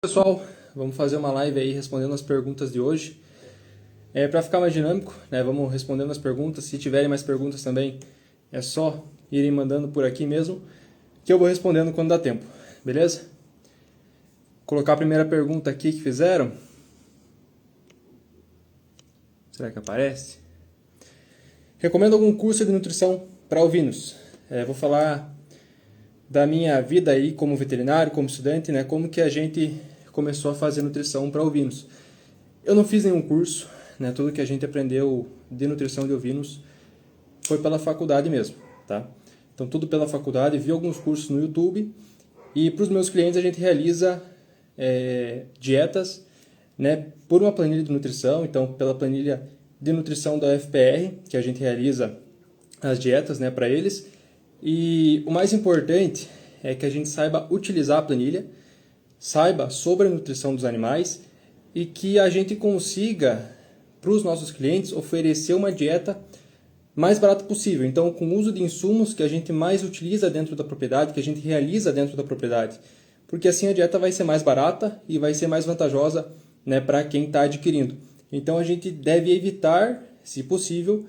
Pessoal, vamos fazer uma live aí respondendo as perguntas de hoje. Para ficar mais dinâmico, né, vamos respondendo as perguntas. Se tiverem mais perguntas também, é só irem mandando por aqui mesmo, que eu vou respondendo quando dá tempo, beleza? Vou colocar a primeira pergunta aqui que fizeram. Será que aparece? Recomendo algum curso de nutrição para ovinos? Vou falar da minha vida aí como veterinário, como estudante, né, como que a gente começou a fazer nutrição para ovinos. Eu não fiz nenhum curso, né, tudo que a gente aprendeu de nutrição de ovinos foi pela faculdade mesmo, tá? Então tudo pela faculdade, vi alguns cursos no YouTube e para os meus clientes a gente realiza dietas, né, por uma planilha de nutrição, então pela planilha de nutrição da UFPR, que a gente realiza as dietas, né, para eles. E o mais importante é que a gente saiba utilizar a planilha, saiba sobre a nutrição dos animais e que a gente consiga, para os nossos clientes, oferecer uma dieta mais barata possível. Então, com o uso de insumos que a gente mais utiliza dentro da propriedade, que a gente realiza dentro da propriedade. Porque assim a dieta vai ser mais barata e vai ser mais vantajosa, né, para quem está adquirindo. Então, a gente deve evitar, se possível,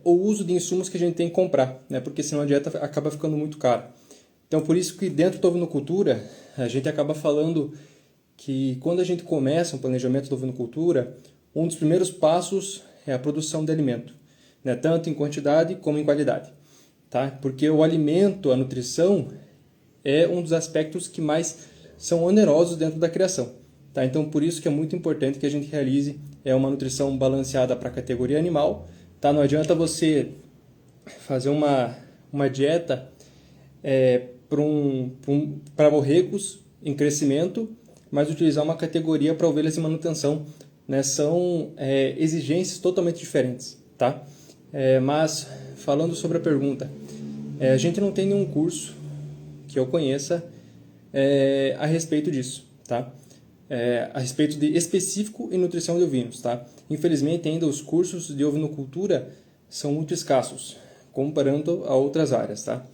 o uso de insumos que a gente tem que comprar, né, porque senão a dieta acaba ficando muito cara. Então, por isso que dentro da ovinocultura, a gente acaba falando que quando a gente começa um planejamento da ovinocultura, um dos primeiros passos é a produção de alimento, né? Tanto em quantidade como em qualidade, tá? Porque o alimento, a nutrição, é um dos aspectos que mais são onerosos dentro da criação, tá? Então, por isso que é muito importante que a gente realize uma nutrição balanceada para a categoria animal, tá? Não adianta você fazer uma dieta para borregos em crescimento, mas utilizar uma categoria para ovelhas em manutenção, né? São exigências totalmente diferentes, tá? Mas falando sobre a pergunta, a gente não tem nenhum curso que eu conheça a respeito disso, tá? A respeito de específico em nutrição de ovinos, tá? Infelizmente ainda os cursos de ovinocultura são muito escassos comparando a outras áreas, tá?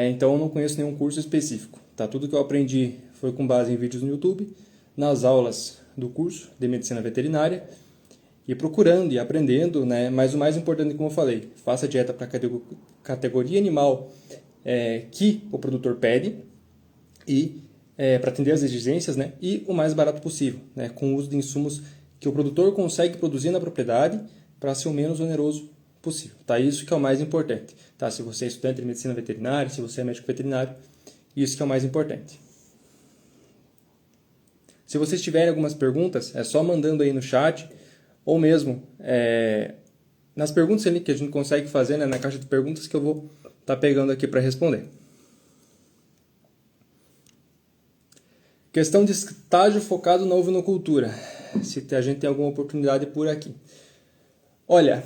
Então eu não conheço nenhum curso específico, tá? Tudo que eu aprendi foi com base em vídeos no YouTube, nas aulas do curso de medicina veterinária e procurando e aprendendo, né? Mas o mais importante, como eu falei, faça dieta para a categoria animal que o produtor pede e para atender as exigências, né? E o mais barato possível, né? Com o uso de insumos que o produtor consegue produzir na propriedade para ser o menos oneroso possível, tá? Isso que é o mais importante, tá? Se você é estudante de medicina veterinária, se você é médico veterinário, isso que é o mais importante. Se vocês tiverem algumas perguntas, é só mandando aí no chat, ou mesmo nas perguntas ali que a gente consegue fazer, né, na caixa de perguntas que eu vou estar pegando aqui para responder. Questão de estágio focado na ovinocultura, se a gente tem alguma oportunidade por aqui. Olha,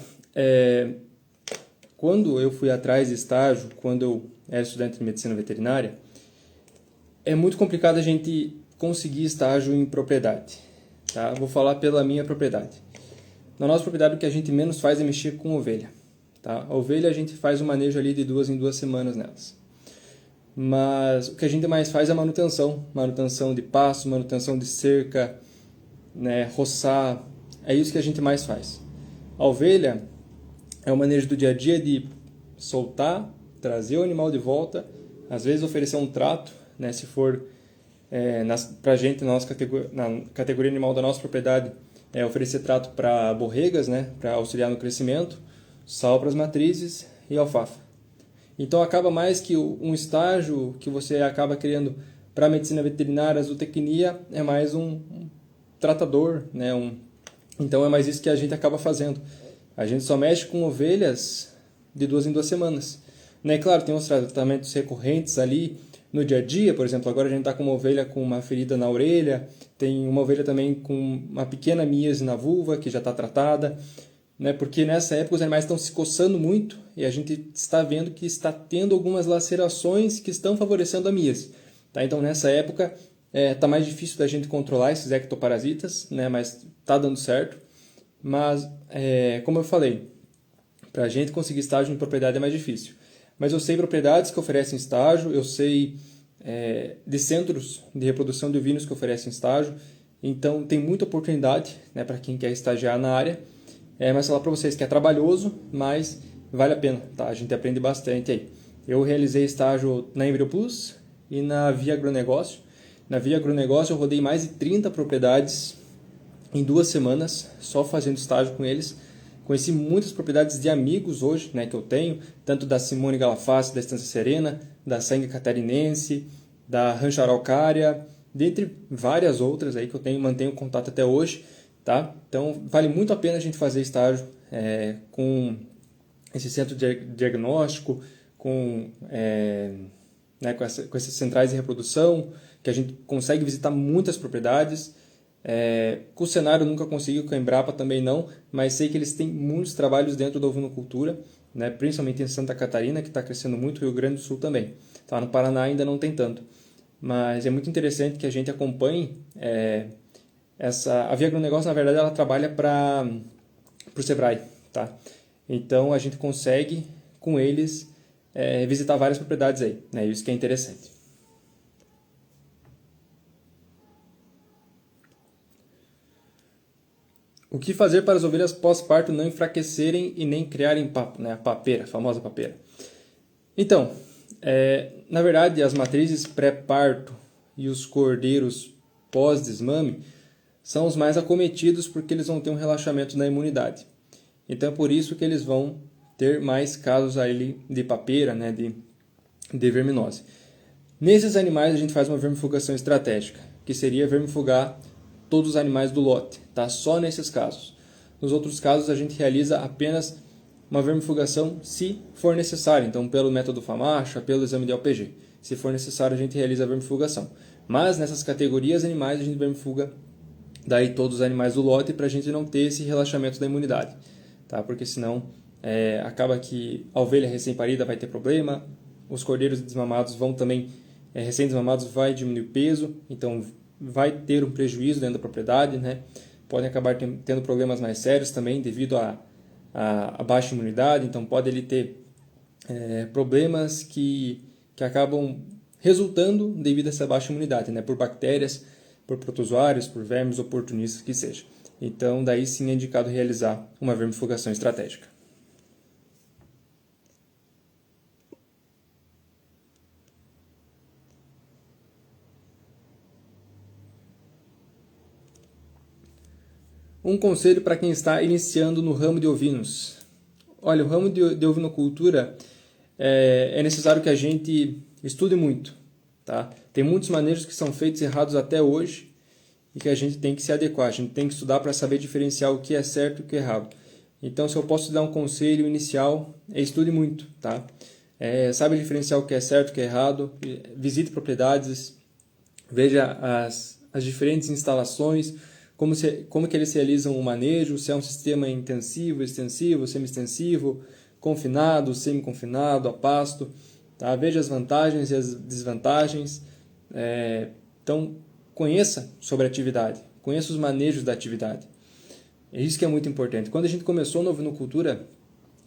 quando eu fui atrás de estágio, quando eu era estudante de medicina veterinária, é muito complicado a gente conseguir estágio em propriedade, tá? Vou falar pela minha propriedade. Na nossa propriedade, o que a gente menos faz é mexer com ovelha, tá? A ovelha a gente faz o manejo ali de 2 em 2 semanas nelas. Mas o que a gente mais faz é manutenção de pasto, manutenção de cerca, né, roçar, é isso que a gente mais faz. A ovelha é o manejo do dia a dia de soltar, trazer o animal de volta, às vezes oferecer um trato, né, se for para a gente, na categoria animal da nossa propriedade, oferecer trato para borregas, né, para auxiliar no crescimento, sal para as matrizes e alfafa. Então acaba mais que um estágio que você acaba querendo para a medicina veterinária, a zootecnia, é mais um tratador, né, então é mais isso que a gente acaba fazendo. A gente só mexe com ovelhas de 2 em 2 semanas. Né? Claro, tem os tratamentos recorrentes ali no dia a dia, por exemplo, agora a gente está com uma ovelha com uma ferida na orelha, tem uma ovelha também com uma pequena míase na vulva que já está tratada, né? Porque nessa época os animais estão se coçando muito e a gente está vendo que está tendo algumas lacerações que estão favorecendo a míase. Tá? Então nessa época está mais difícil da gente controlar esses ectoparasitas, né? Mas está dando certo. Mas, como eu falei, para a gente conseguir estágio em propriedade é mais difícil. Mas eu sei propriedades que oferecem estágio, eu sei de centros de reprodução de ovinos que oferecem estágio. Então, tem muita oportunidade, né, para quem quer estagiar na área. Mas falar para vocês que é trabalhoso, mas vale a pena, tá? A gente aprende bastante aí. Eu realizei estágio na EmbryoPlus e na Via Agronegócio. Na Via Agronegócio eu rodei mais de 30 propriedades em 2 semanas, só fazendo estágio com eles. Conheci muitas propriedades de amigos hoje, né, que eu tenho, tanto da Simone Galafassi, da Estância Serena, da Sangue Catarinense, da Rancho Araucária, dentre várias outras aí que eu mantenho contato até hoje, tá? Então, vale muito a pena a gente fazer estágio com esse centro de diagnóstico, né, com essas centrais de reprodução, que a gente consegue visitar muitas propriedades. Com o cenário eu nunca consegui, com a Embrapa também não, mas sei que eles têm muitos trabalhos dentro da ovinocultura, né, principalmente em Santa Catarina, que está crescendo muito, Rio Grande do Sul também. Tá? No Paraná ainda não tem tanto. Mas é muito interessante que a gente acompanhe a Via Agronegócio, na verdade, ela trabalha para o Sebrae. Tá? Então, a gente consegue, com eles, visitar várias propriedades aí. Né? Isso que é interessante. O que fazer para as ovelhas pós-parto não enfraquecerem e nem criarem papo, né? A papeira, a famosa papeira. Então, na verdade, as matrizes pré-parto e os cordeiros pós-desmame são os mais acometidos porque eles vão ter um relaxamento na imunidade. Então, é por isso que eles vão ter mais casos aí de papeira, né? de verminose. Nesses animais, a gente faz uma vermifugação estratégica, que seria vermifugar todos os animais do lote, tá? Só nesses casos. Nos outros casos, a gente realiza apenas uma vermifugação se for necessário, então pelo método FAMACHA, pelo exame de LPG. Se for necessário, a gente realiza a vermifugação. Mas nessas categorias animais, a gente vermifuga daí todos os animais do lote para a gente não ter esse relaxamento da imunidade, tá? Porque senão acaba que a ovelha recém-parida vai ter problema, os cordeiros desmamados vão também, recém-desmamados vai diminuir o peso, então vai ter um prejuízo dentro da propriedade, né? Podem acabar tendo problemas mais sérios também devido à baixa imunidade, então pode ele ter problemas que acabam resultando devido a essa baixa imunidade, né? Por bactérias, por protozoários, por vermes oportunistas que seja. Então daí sim é indicado realizar uma vermifugação estratégica. Um conselho para quem está iniciando no ramo de ovinos. Olha, o ramo de ovinocultura é necessário que a gente estude muito. Tá? Tem muitos manejos que são feitos errados até hoje e que a gente tem que se adequar. A gente tem que estudar para saber diferenciar o que é certo e o que é errado. Então, se eu posso dar um conselho inicial, estude muito. Tá? Sabe diferenciar o que é certo e o que é errado. Visite propriedades, veja as diferentes instalações, como que eles realizam o manejo, se é um sistema intensivo, extensivo, semi-extensivo, confinado, semi-confinado, a pasto. Tá? Veja as vantagens e as desvantagens. Então, conheça sobre a atividade, conheça os manejos da atividade. É isso que é muito importante. Quando a gente começou na ovinocultura,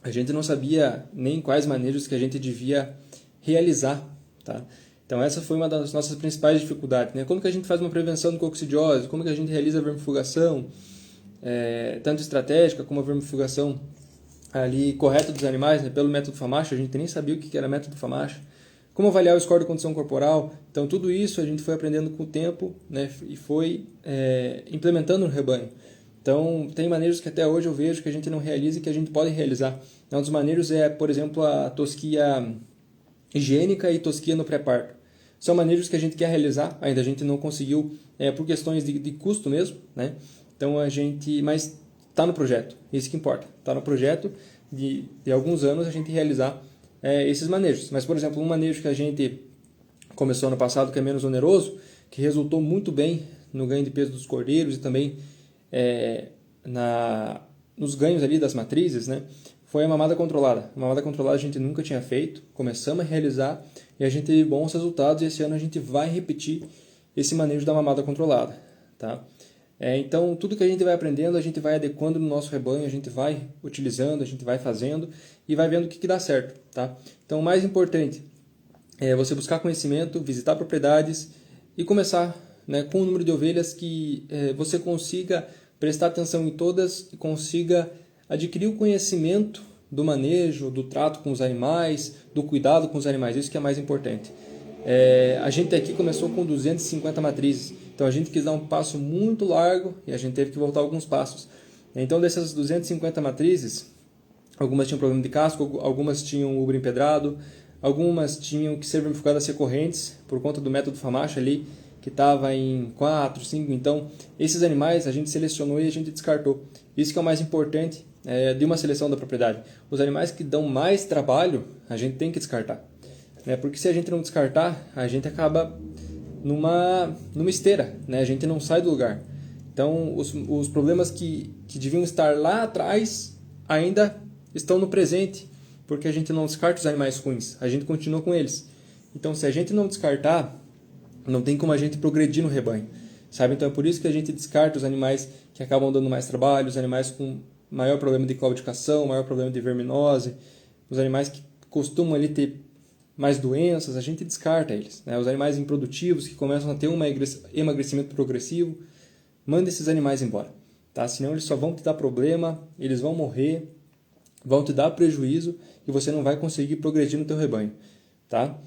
a gente não sabia nem quais manejos que a gente devia realizar. Tá? Então essa foi uma das nossas principais dificuldades, né? Como que a gente faz uma prevenção de coccidiose, como que a gente realiza a vermifugação, tanto estratégica como a vermifugação ali correta dos animais, né? Pelo método FAMACHA, a gente nem sabia o que era método FAMACHA, como avaliar o score de condição corporal. Então tudo isso a gente foi aprendendo com o tempo, né? E foi implementando no rebanho. Então tem manejos que até hoje eu vejo que a gente não realiza e que a gente pode realizar. Um dos manejos por exemplo, a tosquia higiênica e tosquia no pré-parto. São manejos que a gente quer realizar, ainda a gente não conseguiu por questões de custo mesmo, né? Então mas está no projeto, isso que importa. Está no projeto de alguns anos a gente realizar esses manejos. Mas, por exemplo, um manejo que a gente começou ano passado, que é menos oneroso, que resultou muito bem no ganho de peso dos cordeiros e também nos ganhos ali das matrizes, né? Foi a mamada controlada. A mamada controlada a gente nunca tinha feito, começamos a realizar e a gente teve bons resultados e esse ano a gente vai repetir esse manejo da mamada controlada. Tá? Então, tudo que a gente vai aprendendo, a gente vai adequando no nosso rebanho, a gente vai utilizando, a gente vai fazendo e vai vendo o que dá certo. Tá? Então, o mais importante você buscar conhecimento, visitar propriedades e começar, né, com o número de ovelhas que você consiga prestar atenção em todas e consiga adquirir o conhecimento do manejo, do trato com os animais, do cuidado com os animais. Isso que é mais importante. A gente aqui começou com 250 matrizes, então a gente quis dar um passo muito largo e a gente teve que voltar alguns passos. Então dessas 250 matrizes, algumas tinham problema de casco, algumas tinham ubro empedrado, algumas tinham que ser vermifugadas recorrentes por conta do método Famacha ali, que estava em 4, 5. Então, esses animais a gente selecionou e a gente descartou. Isso que é o mais importante de uma seleção da propriedade. Os animais que dão mais trabalho, a gente tem que descartar. Porque se a gente não descartar, a gente acaba numa esteira, né? A gente não sai do lugar. Então, os problemas que deviam estar lá atrás ainda estão no presente, porque a gente não descarta os animais ruins, a gente continua com eles. Então, se a gente não descartar, não tem como a gente progredir no rebanho, sabe? Então, é por isso que a gente descarta os animais que acabam dando mais trabalho, os animais com maior problema de claudicação, maior problema de verminose, os animais que costumam ali ter mais doenças, a gente descarta eles, né? Os animais improdutivos que começam a ter um emagrecimento progressivo, manda esses animais embora, tá? Senão eles só vão te dar problema, eles vão morrer, vão te dar prejuízo e você não vai conseguir progredir no teu rebanho, tá?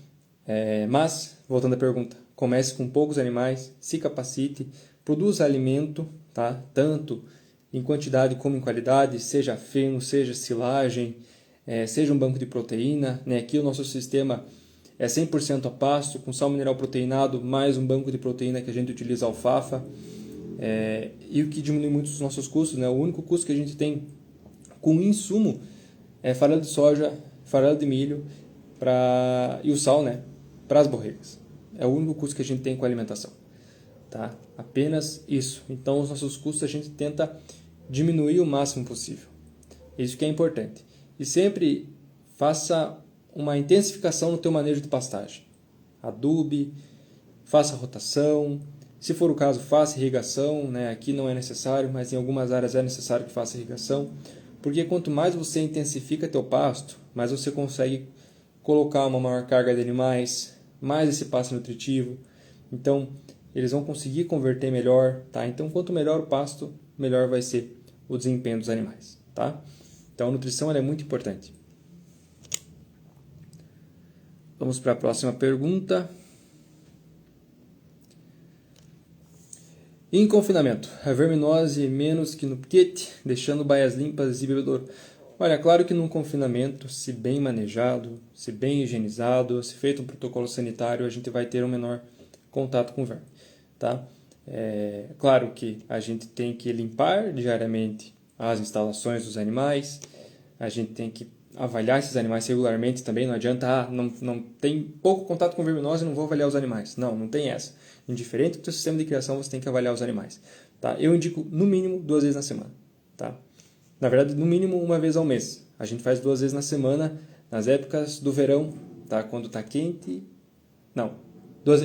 Mas, voltando à pergunta, comece com poucos animais, se capacite, produza alimento, tá? Tanto em quantidade como em qualidade, seja feno, seja silagem, seja um banco de proteína, né? Aqui o nosso sistema é 100% a pasto, com sal mineral proteinado, mais um banco de proteína que a gente utiliza alfafa, e o que diminui muito os nossos custos, né? O único custo que a gente tem com insumo é farelo de soja, farelo de milho e o sal, né? Para as borregas. É o único custo que a gente tem com a alimentação, tá? Apenas isso. Então, os nossos custos a gente tenta diminuir o máximo possível. Isso que é importante. E sempre faça uma intensificação no teu manejo de pastagem. Adube, faça rotação. Se for o caso, faça irrigação, né? Aqui não é necessário, mas em algumas áreas é necessário que faça irrigação. Porque quanto mais você intensifica teu pasto, mais você consegue colocar uma maior carga de animais, mais esse pasto nutritivo. Então, eles vão conseguir converter melhor, tá? Então, quanto melhor o pasto, melhor vai ser o desempenho dos animais, tá? Então, a nutrição ela é muito importante. Vamos para a próxima pergunta. Em confinamento, a verminose menos que no piquete, deixando baias limpas e bebedouro. Olha, claro que num confinamento, se bem manejado, se bem higienizado, se feito um protocolo sanitário, a gente vai ter um menor contato com o verme, tá? Claro que a gente tem que limpar diariamente as instalações dos animais, a gente tem que avaliar esses animais regularmente também, não adianta, não tem pouco contato com verminose, não vou avaliar os animais. Não tem essa. Indiferente do teu sistema de criação, você tem que avaliar os animais, tá? Eu indico no mínimo 2 vezes na semana, tá? Na verdade, no mínimo uma vez ao mês. A gente faz 2 vezes na semana, nas épocas do verão, tá? Quando está quente... Não, 2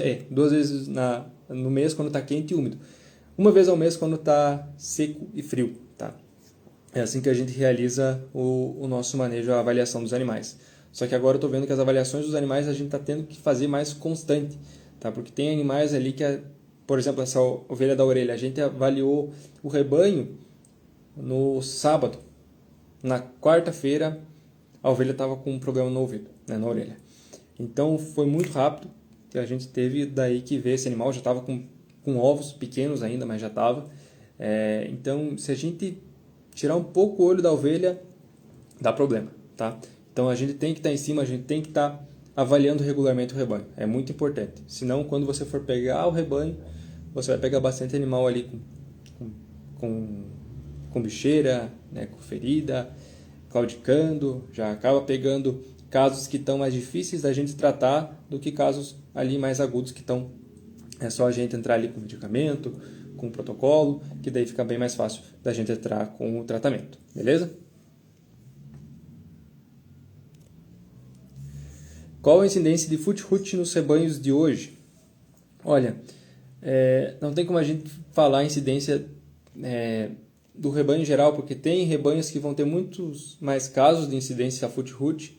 vezes no mês quando está quente e úmido. Uma vez ao mês quando está seco e frio, tá? É assim que a gente realiza o nosso manejo, a avaliação dos animais. Só que agora eu estou vendo que as avaliações dos animais a gente está tendo que fazer mais constante, tá? Porque tem animais ali que, por exemplo, essa ovelha da orelha, a gente avaliou o rebanho no sábado. Na quarta-feira, a ovelha estava com um problema no ouvido, né, na orelha. Então foi muito rápido que a gente teve daí que ver esse animal. Já estava com ovos pequenos ainda, mas já estava. Então, se a gente tirar um pouco o olho da ovelha, dá problema, tá? Então a gente tem que estar em cima, a gente tem que estar avaliando regularmente o rebanho. É muito importante. Senão, quando você for pegar o rebanho, você vai pegar bastante animal ali com bicheira, né, com ferida, claudicando, já acaba pegando casos que estão mais difíceis da gente tratar do que casos ali mais agudos que estão... É só a gente entrar ali com medicamento, com protocolo, que daí fica bem mais fácil da gente entrar com o tratamento, beleza? Qual a incidência de foot-rot nos rebanhos de hoje? Olha, não tem como a gente falar a incidência do rebanho em geral, porque tem rebanhos que vão ter muitos mais casos de incidência a foot-rot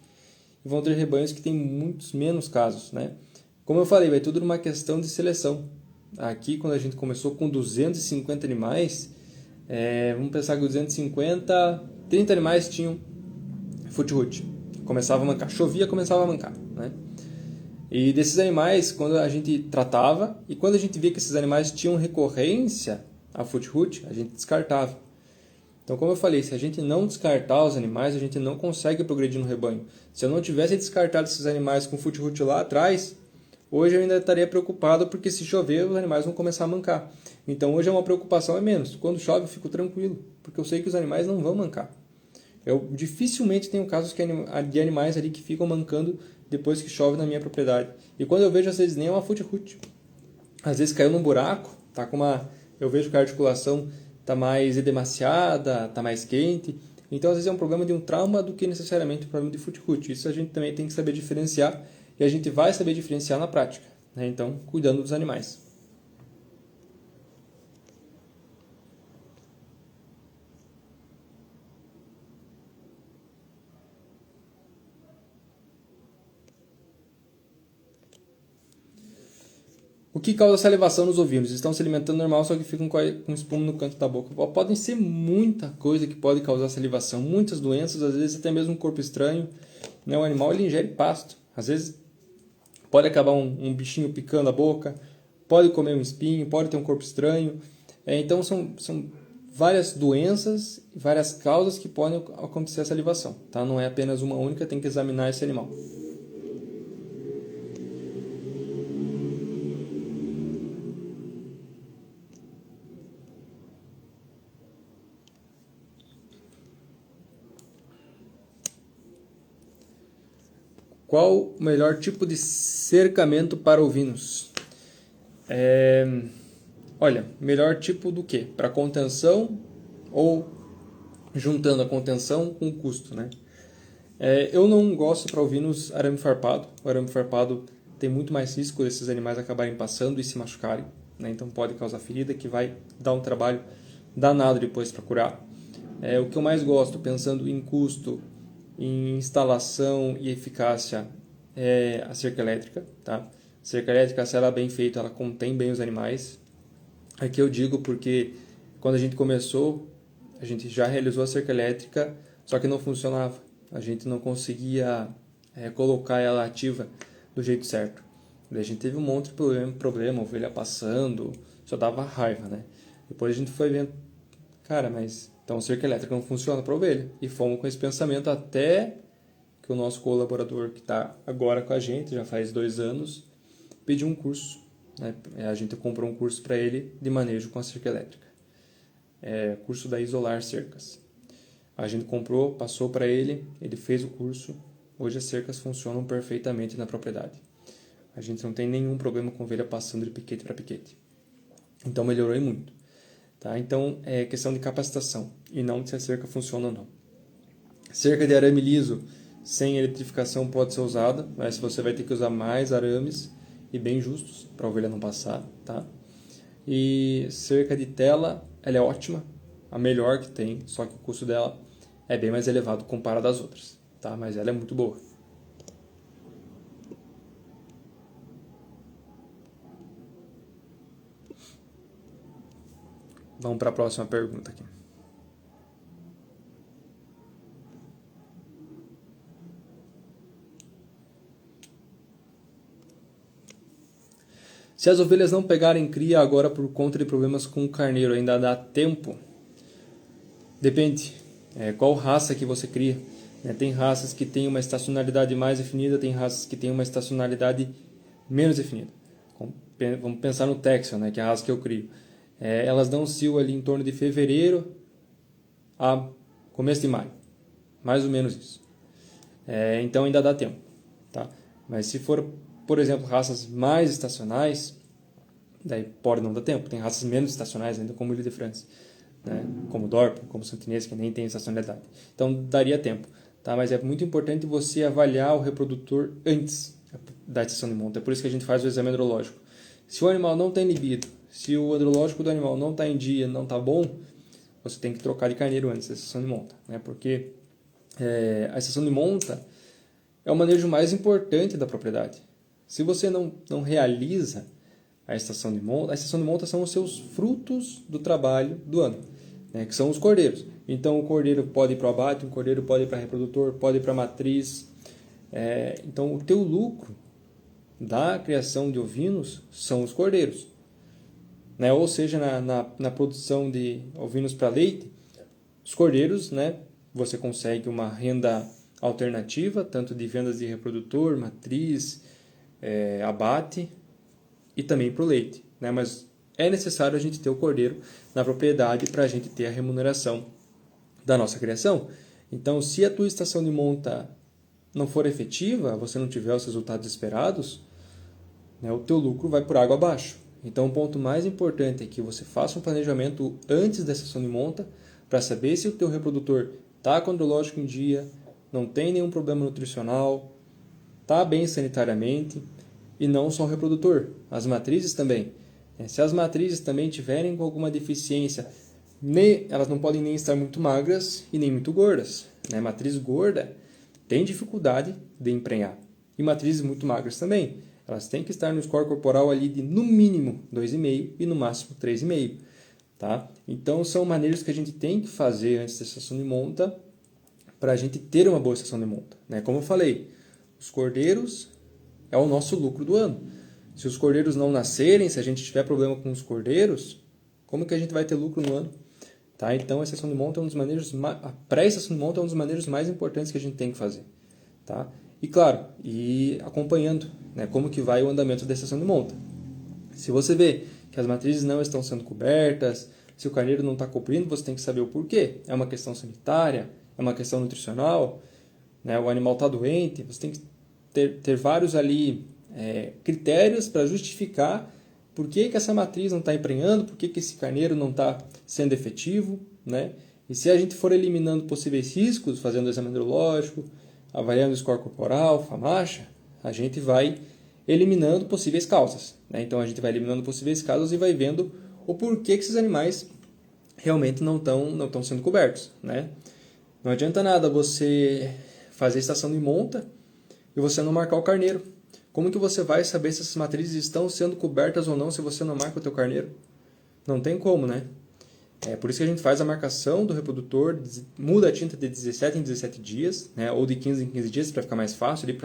e vão ter rebanhos que têm muitos menos casos, né? Como eu falei, vai tudo numa questão de seleção. Aqui, quando a gente começou com 250 animais, vamos pensar que 250, 30 animais tinham footrot. Começava a mancar. Chovia, começava a mancar, né? E desses animais, quando a gente tratava, e quando a gente via que esses animais tinham recorrência a footrot, a gente descartava. Então, como eu falei, se a gente não descartar os animais, a gente não consegue progredir no rebanho. Se eu não tivesse descartado esses animais com footrot lá atrás, hoje eu ainda estaria preocupado porque se chover, os animais vão começar a mancar. Então, hoje é uma preocupação é menos. Quando chove, eu fico tranquilo, porque eu sei que os animais não vão mancar. Eu dificilmente tenho casos de animais ali que ficam mancando depois que chove na minha propriedade. E quando eu vejo, às vezes nem é uma footrot. Às vezes caiu num buraco, tá com eu vejo que a articulação está mais edemaciada, está mais quente. Então, às vezes é um problema de um trauma do que necessariamente um problema de footrot. Isso a gente também tem que saber diferenciar e a gente vai saber diferenciar na prática, né? Então, cuidando dos animais. O que causa salivação nos ovinos? Estão se alimentando normal, só que ficam com espuma no canto da boca. Podem ser muita coisa que pode causar salivação, muitas doenças, às vezes até mesmo um corpo estranho, né? O animal ele ingere pasto, às vezes pode acabar um bichinho picando a boca, pode comer um espinho, pode ter um corpo estranho. Então são várias doenças, várias causas que podem acontecer a salivação, tá? Não é apenas uma única, tem que examinar esse animal. Qual o melhor tipo de cercamento para ovinos? Olha, melhor tipo do que? Para contenção ou juntando a contenção com o custo, né? Eu não gosto para ovinos arame farpado. O arame farpado tem muito mais risco desses animais acabarem passando e se machucarem, né? Então pode causar ferida que vai dar um trabalho danado depois para curar. O que eu mais gosto, pensando em custo, em instalação e eficácia, é a cerca elétrica, tá? A cerca elétrica, se ela é bem feita, ela contém bem os animais. Aqui eu digo porque quando a gente começou, a gente já realizou a cerca elétrica, só que não funcionava. A gente não conseguia colocar ela ativa do jeito certo. Daí a gente teve um monte de problema, ovelha passando, só dava raiva, né? Depois a gente foi vendo, cara, mas então a cerca elétrica não funciona para ovelha. E fomos com esse pensamento até que o nosso colaborador, que está agora com a gente, já faz 2 anos, pediu um curso, né? A gente comprou um curso para ele de manejo com a cerca elétrica. Curso da Isolar Cercas. A gente comprou, passou para ele, ele fez o curso. Hoje as cercas funcionam perfeitamente na propriedade. A gente não tem nenhum problema com ovelha passando de piquete para piquete. Então melhorou muito. Tá? Então é questão de capacitação e não de se a cerca funciona ou não. Cerca de arame liso sem eletrificação pode ser usada, mas você vai ter que usar mais arames e bem justos para a ovelha não passar. Tá? E cerca de tela, ela é ótima, a melhor que tem, só que o custo dela é bem mais elevado comparado às outras, tá? Mas ela é muito boa. Vamos para a próxima pergunta aqui. Se as ovelhas não pegarem cria agora por conta de problemas com o carneiro, ainda dá tempo? Depende. Qual raça que você cria? Tem raças que têm uma estacionalidade mais definida, tem raças que têm uma estacionalidade menos definida. Vamos pensar no Texel, que é a raça que eu crio. Elas dão cio ali em torno de fevereiro a começo de maio. Mais ou menos isso. Então ainda dá tempo. Tá? Mas se for, por exemplo, raças mais estacionais, daí pode não dar tempo. Tem raças menos estacionais ainda, como o Ile de France, né? Como o Dorper, como o Santinês, que nem tem estacionalidade. Então daria tempo. Tá? Mas é muito importante você avaliar o reprodutor antes da estação de monta. É por isso que a gente faz o exame andrológico. Se o animal não está inibido, se o andrológico do animal não está em dia, não está bom, você tem que trocar de carneiro antes da estação de monta, né? Porque a estação de monta é o manejo mais importante da propriedade. Se você não realiza a estação de monta são os seus frutos do trabalho do ano, né, que são os cordeiros. Então o cordeiro pode ir para o abate, o cordeiro pode ir para reprodutor, pode ir para a matriz. Então o teu lucro da criação de ovinos são os cordeiros. Né? Ou seja, na produção de ovinos para leite, os cordeiros, né, você consegue uma renda alternativa, tanto de vendas de reprodutor, matriz, abate e também para o leite. Né? Mas é necessário a gente ter o cordeiro na propriedade para a gente ter a remuneração da nossa criação. Então, se a tua estação de monta não for efetiva, você não tiver os resultados esperados, né, o teu lucro vai por água abaixo. Então, o ponto mais importante é que você faça um planejamento antes da estação de monta para saber se o teu reprodutor está com o andrológico em dia, não tem nenhum problema nutricional, está bem sanitariamente, e não só o reprodutor, as matrizes também. Se as matrizes também tiverem com alguma deficiência, elas não podem nem estar muito magras e nem muito gordas. Matriz gorda tem dificuldade de emprenhar. E matrizes muito magras também. Elas têm que estar no score corporal ali de no mínimo 2,5 e no máximo 3,5. Tá? Então são manejos que a gente tem que fazer antes da estação de monta para a gente ter uma boa estação de monta. Como eu falei, os cordeiros é o nosso lucro do ano. Se os cordeiros não nascerem, se a gente tiver problema com os cordeiros, como que a gente vai ter lucro no ano? Tá? Então a estação de monta é um dos manejos, a pré-estação de monta é um dos manejos mais importantes que a gente tem que fazer. Tá? E claro, acompanhando, como que vai o andamento da estação de monta. Se você vê que as matrizes não estão sendo cobertas, se o carneiro não está cobrindo, você tem que saber o porquê. É uma questão sanitária? É uma questão nutricional? O animal está doente? Você tem que ter vários ali critérios para justificar por que essa matriz não está emprenhando, por que esse carneiro não está sendo efetivo. E se a gente for eliminando possíveis riscos, fazendo o exame andrológico, avaliando o score corporal, FAMACHA, a gente vai eliminando possíveis causas. Então a gente vai eliminando possíveis causas e vai vendo o porquê que esses animais realmente não estão sendo cobertos. Não adianta nada você fazer estação de monta e você não marcar o carneiro. Como que você vai saber se essas matrizes estão sendo cobertas ou não se você não marca o teu carneiro? Não tem como, né? É por isso que a gente faz a marcação do reprodutor, muda a tinta de 17 em 17 dias, ou de 15 em 15 dias para ficar mais fácil ali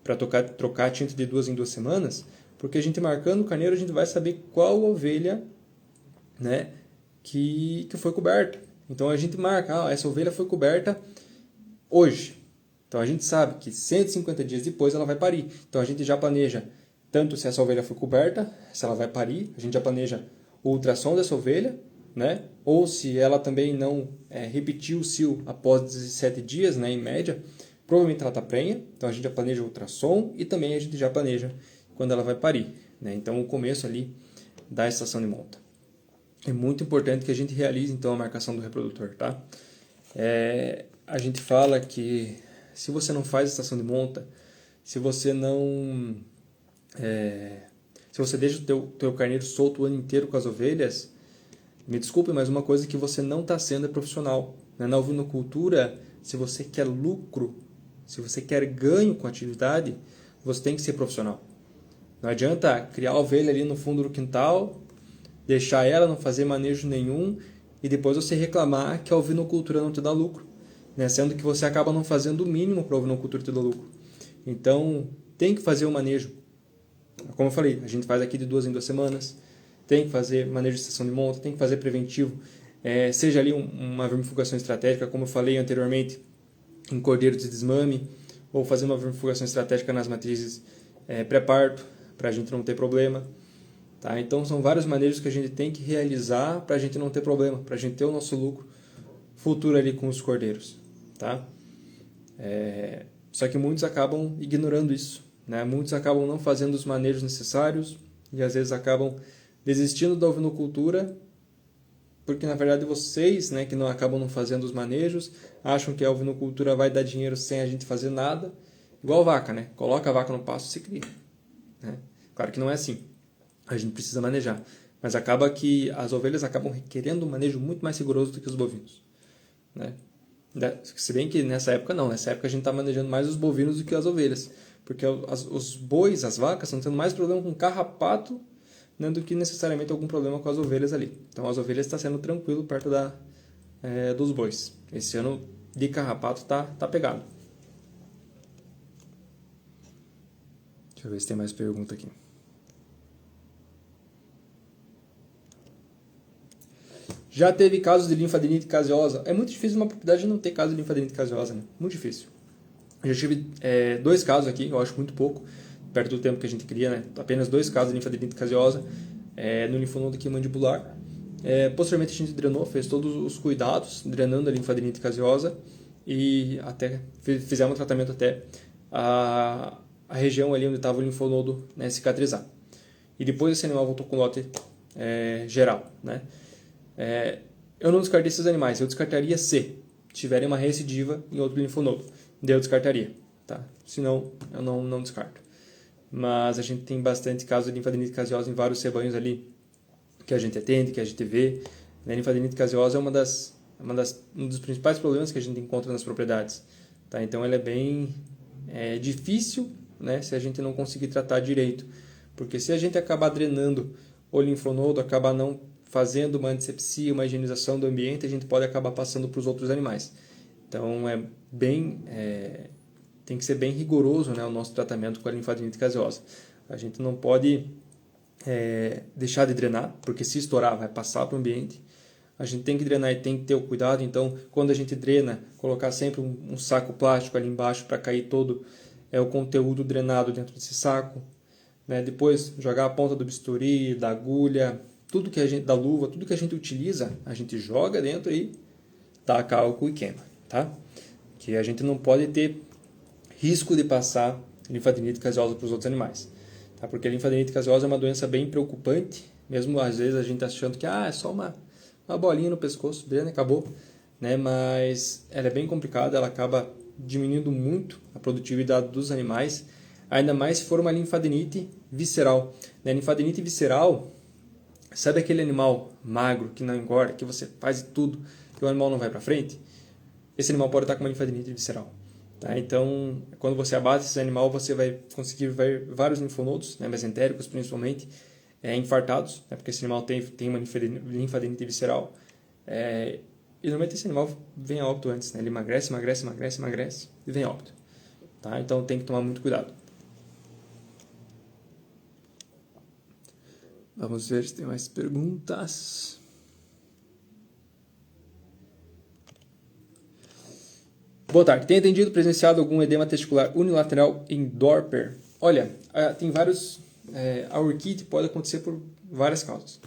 para trocar a tinta de 2 em 2 semanas, porque a gente marcando o carneiro a gente vai saber qual ovelha que foi coberta. Então a gente marca, essa ovelha foi coberta hoje. Então a gente sabe que 150 dias depois ela vai parir. Então a gente já planeja tanto se essa ovelha foi coberta, se ela vai parir, a gente já planeja o ultrassom dessa ovelha, ou se ela também não repetiu o cio após 17 dias, em média, provavelmente ela está prenha. Então a gente já planeja o ultrassom e também a gente já planeja quando ela vai parir. Então o começo ali da estação de monta. É muito importante que a gente realize então a marcação do reprodutor. Tá? A gente fala que se você não faz estação de monta, se você não... se você deixa o teu carneiro solto o ano inteiro com as ovelhas, me desculpe, mas uma coisa que você não está sendo é profissional. Na ovinocultura, se você quer lucro, se você quer ganho com a atividade, você tem que ser profissional. Não adianta criar a ovelha ali no fundo do quintal, deixar ela, não fazer manejo nenhum, e depois você reclamar que a ovinocultura não te dá lucro. Sendo que você acaba não fazendo o mínimo para a ovinocultura te dar lucro. Então, tem que fazer o manejo. Como eu falei, a gente faz aqui de 2 em 2 semanas, tem que fazer manejo de estação de monta, tem que fazer preventivo, seja ali uma vermifugação estratégica, como eu falei anteriormente, em cordeiros de desmame, ou fazer uma vermifugação estratégica nas matrizes pré-parto, para a gente não ter problema. Tá? Então, são vários manejos que a gente tem que realizar para a gente não ter problema, para a gente ter o nosso lucro futuro ali com os cordeiros. Tá? Só que muitos acabam ignorando isso. Muitos acabam não fazendo os manejos necessários e às vezes acabam desistindo da ovinocultura porque na verdade vocês que não acabam não fazendo os manejos acham que a ovinocultura vai dar dinheiro sem a gente fazer nada, igual vaca, coloca a vaca no pasto e se cria. Claro que não é assim, a gente precisa manejar, mas acaba que as ovelhas acabam requerendo um manejo muito mais rigoroso do que os bovinos. Se bem que nessa época não, nessa época a gente está manejando mais os bovinos do que as ovelhas, porque os bois, as vacas, estão tendo mais problema com carrapato, né, do que necessariamente algum problema com as ovelhas ali. Então as ovelhas está sendo tranquilo perto dos bois. Esse ano de carrapato tá pegado. Deixa eu ver se tem mais pergunta aqui. Já teve casos de linfadenite caseosa? É muito difícil uma propriedade não ter caso de linfadenite caseosa, né? Muito difícil. Eu já tive 2 casos aqui, eu acho muito pouco, perto do tempo que a gente cria, né? Apenas 2 casos de linfadenite caseosa no linfonodo aqui mandibular. Posteriormente a gente drenou, fez todos os cuidados, drenando a linfadenite caseosa e até fizemos um tratamento até a região ali onde estava o linfonodo, né, cicatrizar. E depois esse animal voltou com lote geral, né? Eu não descartei esses animais, eu descartaria se tiverem uma recidiva em outro linfonodo. Daí eu descartaria, tá? Senão eu não descarto. Mas a gente tem bastante casos de linfadenite caseosa em vários rebanhos ali que a gente atende, que a gente vê. A linfadenite caseosa é um dos principais problemas que a gente encontra nas propriedades, tá? Então ela é bem difícil, né, se a gente não conseguir tratar direito. Porque se a gente acabar drenando o linfonodo, acabar não fazendo uma antisepsia, uma higienização do ambiente, a gente pode acabar passando para os outros animais. Então tem que ser bem rigoroso, né, o nosso tratamento com a linfadenite caseosa. A gente não pode deixar de drenar, porque se estourar vai passar para o ambiente. A gente tem que drenar e tem que ter o cuidado. Então, quando a gente drena, colocar sempre um saco plástico ali embaixo para cair todo o conteúdo drenado dentro desse saco. Né? Depois, jogar a ponta do bisturi, da agulha, da luva, tudo que a gente utiliza, a gente joga dentro e taca álcool e queima, tá? Que a gente não pode ter risco de passar linfadenite caseosa para os outros animais, tá? Porque a linfadenite caseosa é uma doença bem preocupante, mesmo às vezes a gente achando que é só uma bolinha no pescoço, drena e acabou, né? Mas ela é bem complicada, ela acaba diminuindo muito a produtividade dos animais, ainda mais se for uma linfadenite visceral. A linfadenite visceral, sabe aquele animal magro que não engorda, que você faz tudo, que o animal não vai para frente? Esse animal pode estar com uma linfadenite visceral. Tá? Então, quando você abate esse animal, você vai conseguir ver vários linfonodos, né, mesentéricos principalmente, infartados, né, porque esse animal tem uma linfadenite visceral. E normalmente esse animal vem a óbito antes, né? Ele emagrece e vem a óbito. Tá? Então tem que tomar muito cuidado. Vamos ver se tem mais perguntas. Boa tarde. Tem atendido, presenciado algum edema testicular unilateral em Dorper? Olha, tem vários... a orquite pode acontecer por várias causas.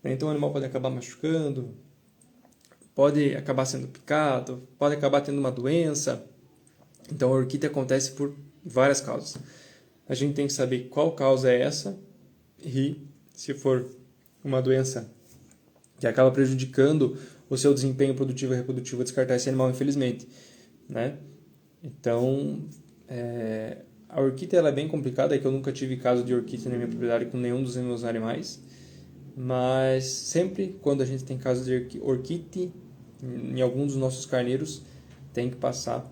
Então o animal pode acabar machucando, pode acabar sendo picado, pode acabar tendo uma doença. Então a orquite acontece por várias causas. A gente tem que saber qual causa é essa e, se for uma doença que acaba prejudicando o seu desempenho produtivo e reprodutivo, descartar esse animal, infelizmente, né? Então, a orquite ela é bem complicada, é que eu nunca tive caso de orquite na minha propriedade com nenhum dos meus animais, mas sempre quando a gente tem caso de orquite em algum dos nossos carneiros, tem que passar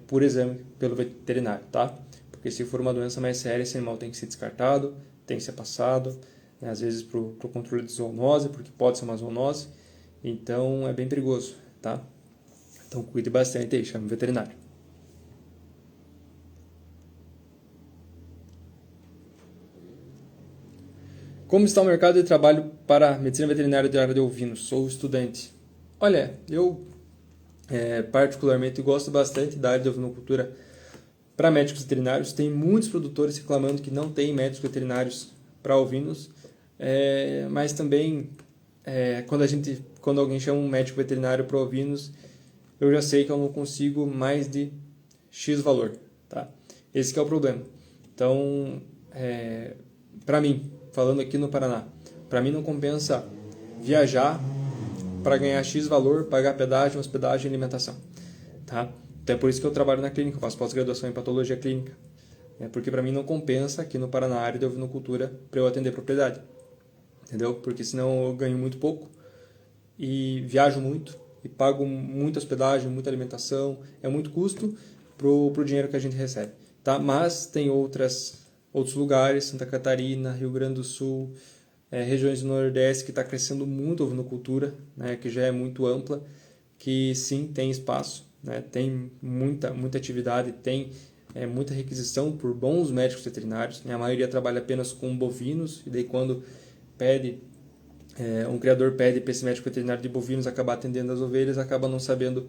por exame pelo veterinário, tá? Porque se for uma doença mais séria, esse animal tem que ser descartado, tem que ser passado, né, às vezes para o controle de zoonose, porque pode ser uma zoonose, então é bem perigoso, tá? Então cuide bastante aí, chame o veterinário. Como está o mercado de trabalho para medicina veterinária de área de ovinos? Sou estudante. Olha, eu particularmente gosto bastante da área de ovinocultura para médicos veterinários. Tem muitos produtores reclamando que não tem médicos veterinários para ovinos, mas também quando alguém chama um médico veterinário para ovinos, eu já sei que eu não consigo mais de X valor, tá? Esse que é o problema. Então, para mim, falando aqui no Paraná, para mim não compensa viajar para ganhar X valor, pagar pedágio, hospedagem e alimentação, tá? Então é por isso que eu trabalho na clínica, eu faço pós-graduação em patologia clínica, porque para mim não compensa aqui no Paraná, a área de ovinocultura, para eu atender propriedade, entendeu? Porque senão eu ganho muito pouco e viajo muito e pago muita hospedagem, muita alimentação, é muito custo pro dinheiro que a gente recebe, tá? Mas tem outros lugares, Santa Catarina, Rio Grande do Sul, regiões do Nordeste que está crescendo muito a ovinocultura, né? Que já é muito ampla, que sim, tem espaço, né? Tem muita atividade, tem muita requisição por bons médicos veterinários, né? A maioria trabalha apenas com bovinos, e daí quando um criador pede para esse médico veterinário de bovinos acabar atendendo as ovelhas, acaba não sabendo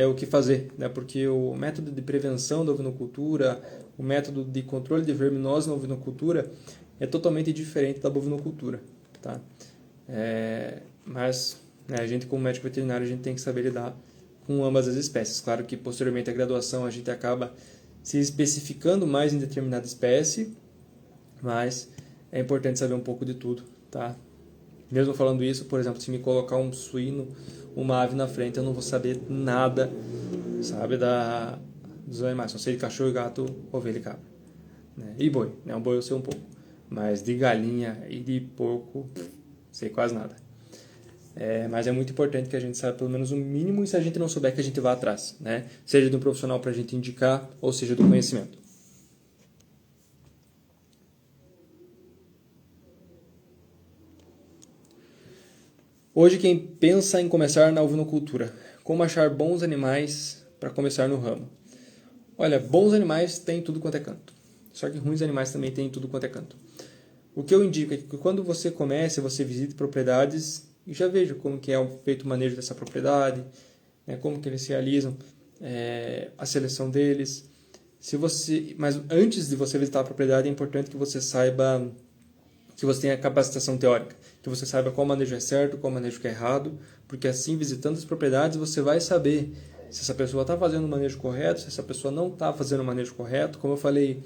o que fazer, né? Porque o método de prevenção da ovinocultura, o método de controle de verminose na ovinocultura é totalmente diferente da bovinocultura, tá? Mas a gente, como médico veterinário, a gente tem que saber lidar com ambas as espécies. Claro que posteriormente à graduação a gente acaba se especificando mais em determinada espécie, mas é importante saber um pouco de tudo, tá? Mesmo falando isso, por exemplo, se me colocar um suíno, uma ave na frente, eu não vou saber nada, sabe, dos animais. Só sei de cachorro, gato, ovelha e cabra, né? E boi, né? Um boi eu sei um pouco, mas de galinha e de porco, sei quase nada. Mas é muito importante que a gente saiba pelo menos o mínimo, e se a gente não souber, que a gente vá atrás, né? Seja de um profissional para a gente indicar, ou seja do conhecimento. Hoje, quem pensa em começar na ovinocultura, como achar bons animais para começar no ramo? Olha, bons animais tem tudo quanto é canto, só que ruins animais também tem tudo quanto é canto. O que eu indico é que quando você comece, você visite propriedades e já veja como que é feito o manejo dessa propriedade, né, como que eles realizam a seleção deles. Mas antes de você visitar a propriedade, é importante que você saiba, que você tenha capacitação teórica, que você saiba qual manejo é certo, qual manejo que é errado, porque assim, visitando as propriedades, você vai saber se essa pessoa está fazendo o manejo correto, se essa pessoa não está fazendo o manejo correto. Como eu falei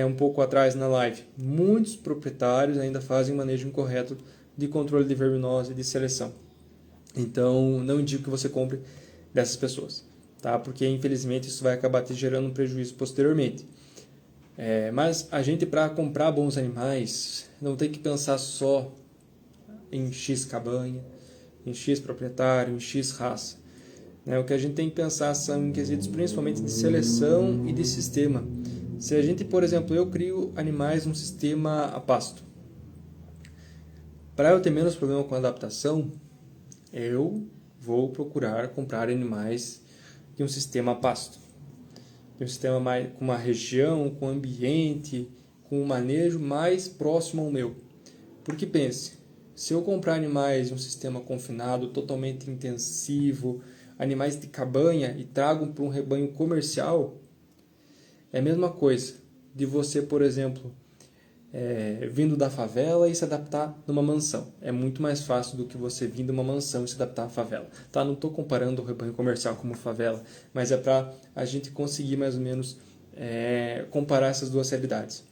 um pouco atrás na live, muitos proprietários ainda fazem manejo incorreto de controle de verminose e de seleção. Então, não indico que você compre dessas pessoas, tá? Porque infelizmente isso vai acabar te gerando um prejuízo posteriormente. Mas a gente, para comprar bons animais, não tem que pensar só em X cabanha, em X proprietário, em X raça, né? O que a gente tem que pensar são em quesitos principalmente de seleção e de sistema. Se a gente, por exemplo, eu crio animais num sistema a pasto, para eu ter menos problema com a adaptação, eu vou procurar comprar animais de um sistema a pasto, de um sistema mais, com uma região, com ambiente, com um manejo mais próximo ao meu. Porque pense, se eu comprar animais de um sistema confinado, totalmente intensivo, animais de cabanha, e trago para um rebanho comercial, é a mesma coisa de você, por exemplo, vindo da favela e se adaptar numa mansão. É muito mais fácil do que você vir de uma mansão e se adaptar à favela. Tá? Não estou comparando o rebanho comercial como favela, mas é para a gente conseguir mais ou menos comparar essas duas realidades.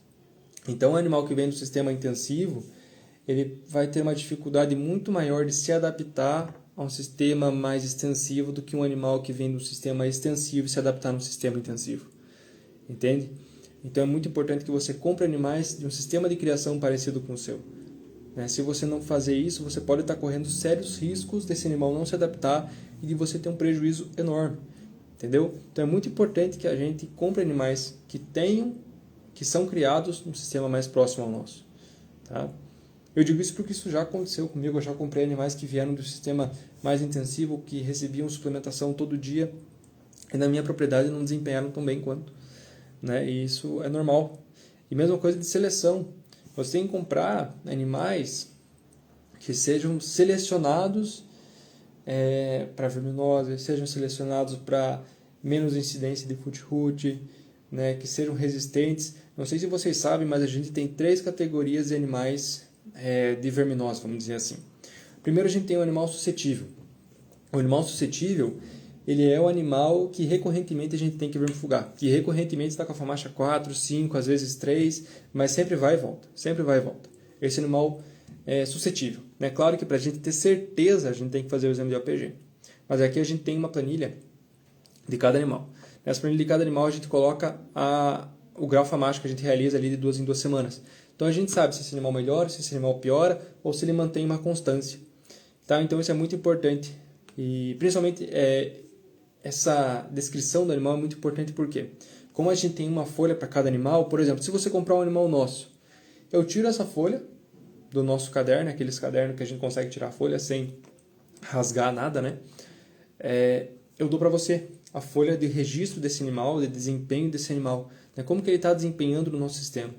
Então, o animal que vem do sistema intensivo, ele vai ter uma dificuldade muito maior de se adaptar a um sistema mais extensivo do que um animal que vem do sistema extensivo e se adaptar no sistema intensivo. Entende? Então é muito importante que você compre animais de um sistema de criação parecido com o seu. Se você não fazer isso, você pode estar correndo sérios riscos desse animal não se adaptar e de você ter um prejuízo enorme. Entendeu? Então é muito importante que a gente compre animais que são criados num sistema mais próximo ao nosso. Tá? Eu digo isso porque isso já aconteceu comigo. Eu já comprei animais que vieram do sistema mais intensivo, que recebiam suplementação todo dia, e na minha propriedade não desempenharam tão bem quanto. Né? E isso é normal. E mesma coisa de seleção. Você tem que comprar animais que sejam selecionados para verminose, sejam selecionados para menos incidência de foot-root, né? Que sejam resistentes. Não sei se vocês sabem, mas a gente tem 3 categorias de animais de verminose, vamos dizer assim. Primeiro a gente tem o animal suscetível. O animal suscetível, ele é o animal que recorrentemente a gente tem que vermifugar. Que recorrentemente está com a FAMACHA 4, 5, às vezes 3, mas sempre vai e volta. Sempre vai e volta. Esse animal é suscetível. Né? Claro que para a gente ter certeza, a gente tem que fazer o exame de OPG. Mas aqui a gente tem uma planilha de cada animal. Nessa planilha de cada animal a gente coloca o grau FAMACHA que a gente realiza ali de 2 em 2 semanas. Então a gente sabe se esse animal melhora, se esse animal piora, ou se ele mantém uma constância. Tá? Então isso é muito importante E principalmente essa descrição do animal é muito importante porque, como a gente tem uma folha para cada animal, por exemplo, se você comprar um animal nosso, eu tiro essa folha do nosso caderno, aqueles cadernos que a gente consegue tirar a folha sem rasgar nada, né? Eu dou para você a folha de registro desse animal, de desempenho desse animal, né? Como que ele está desempenhando no nosso sistema.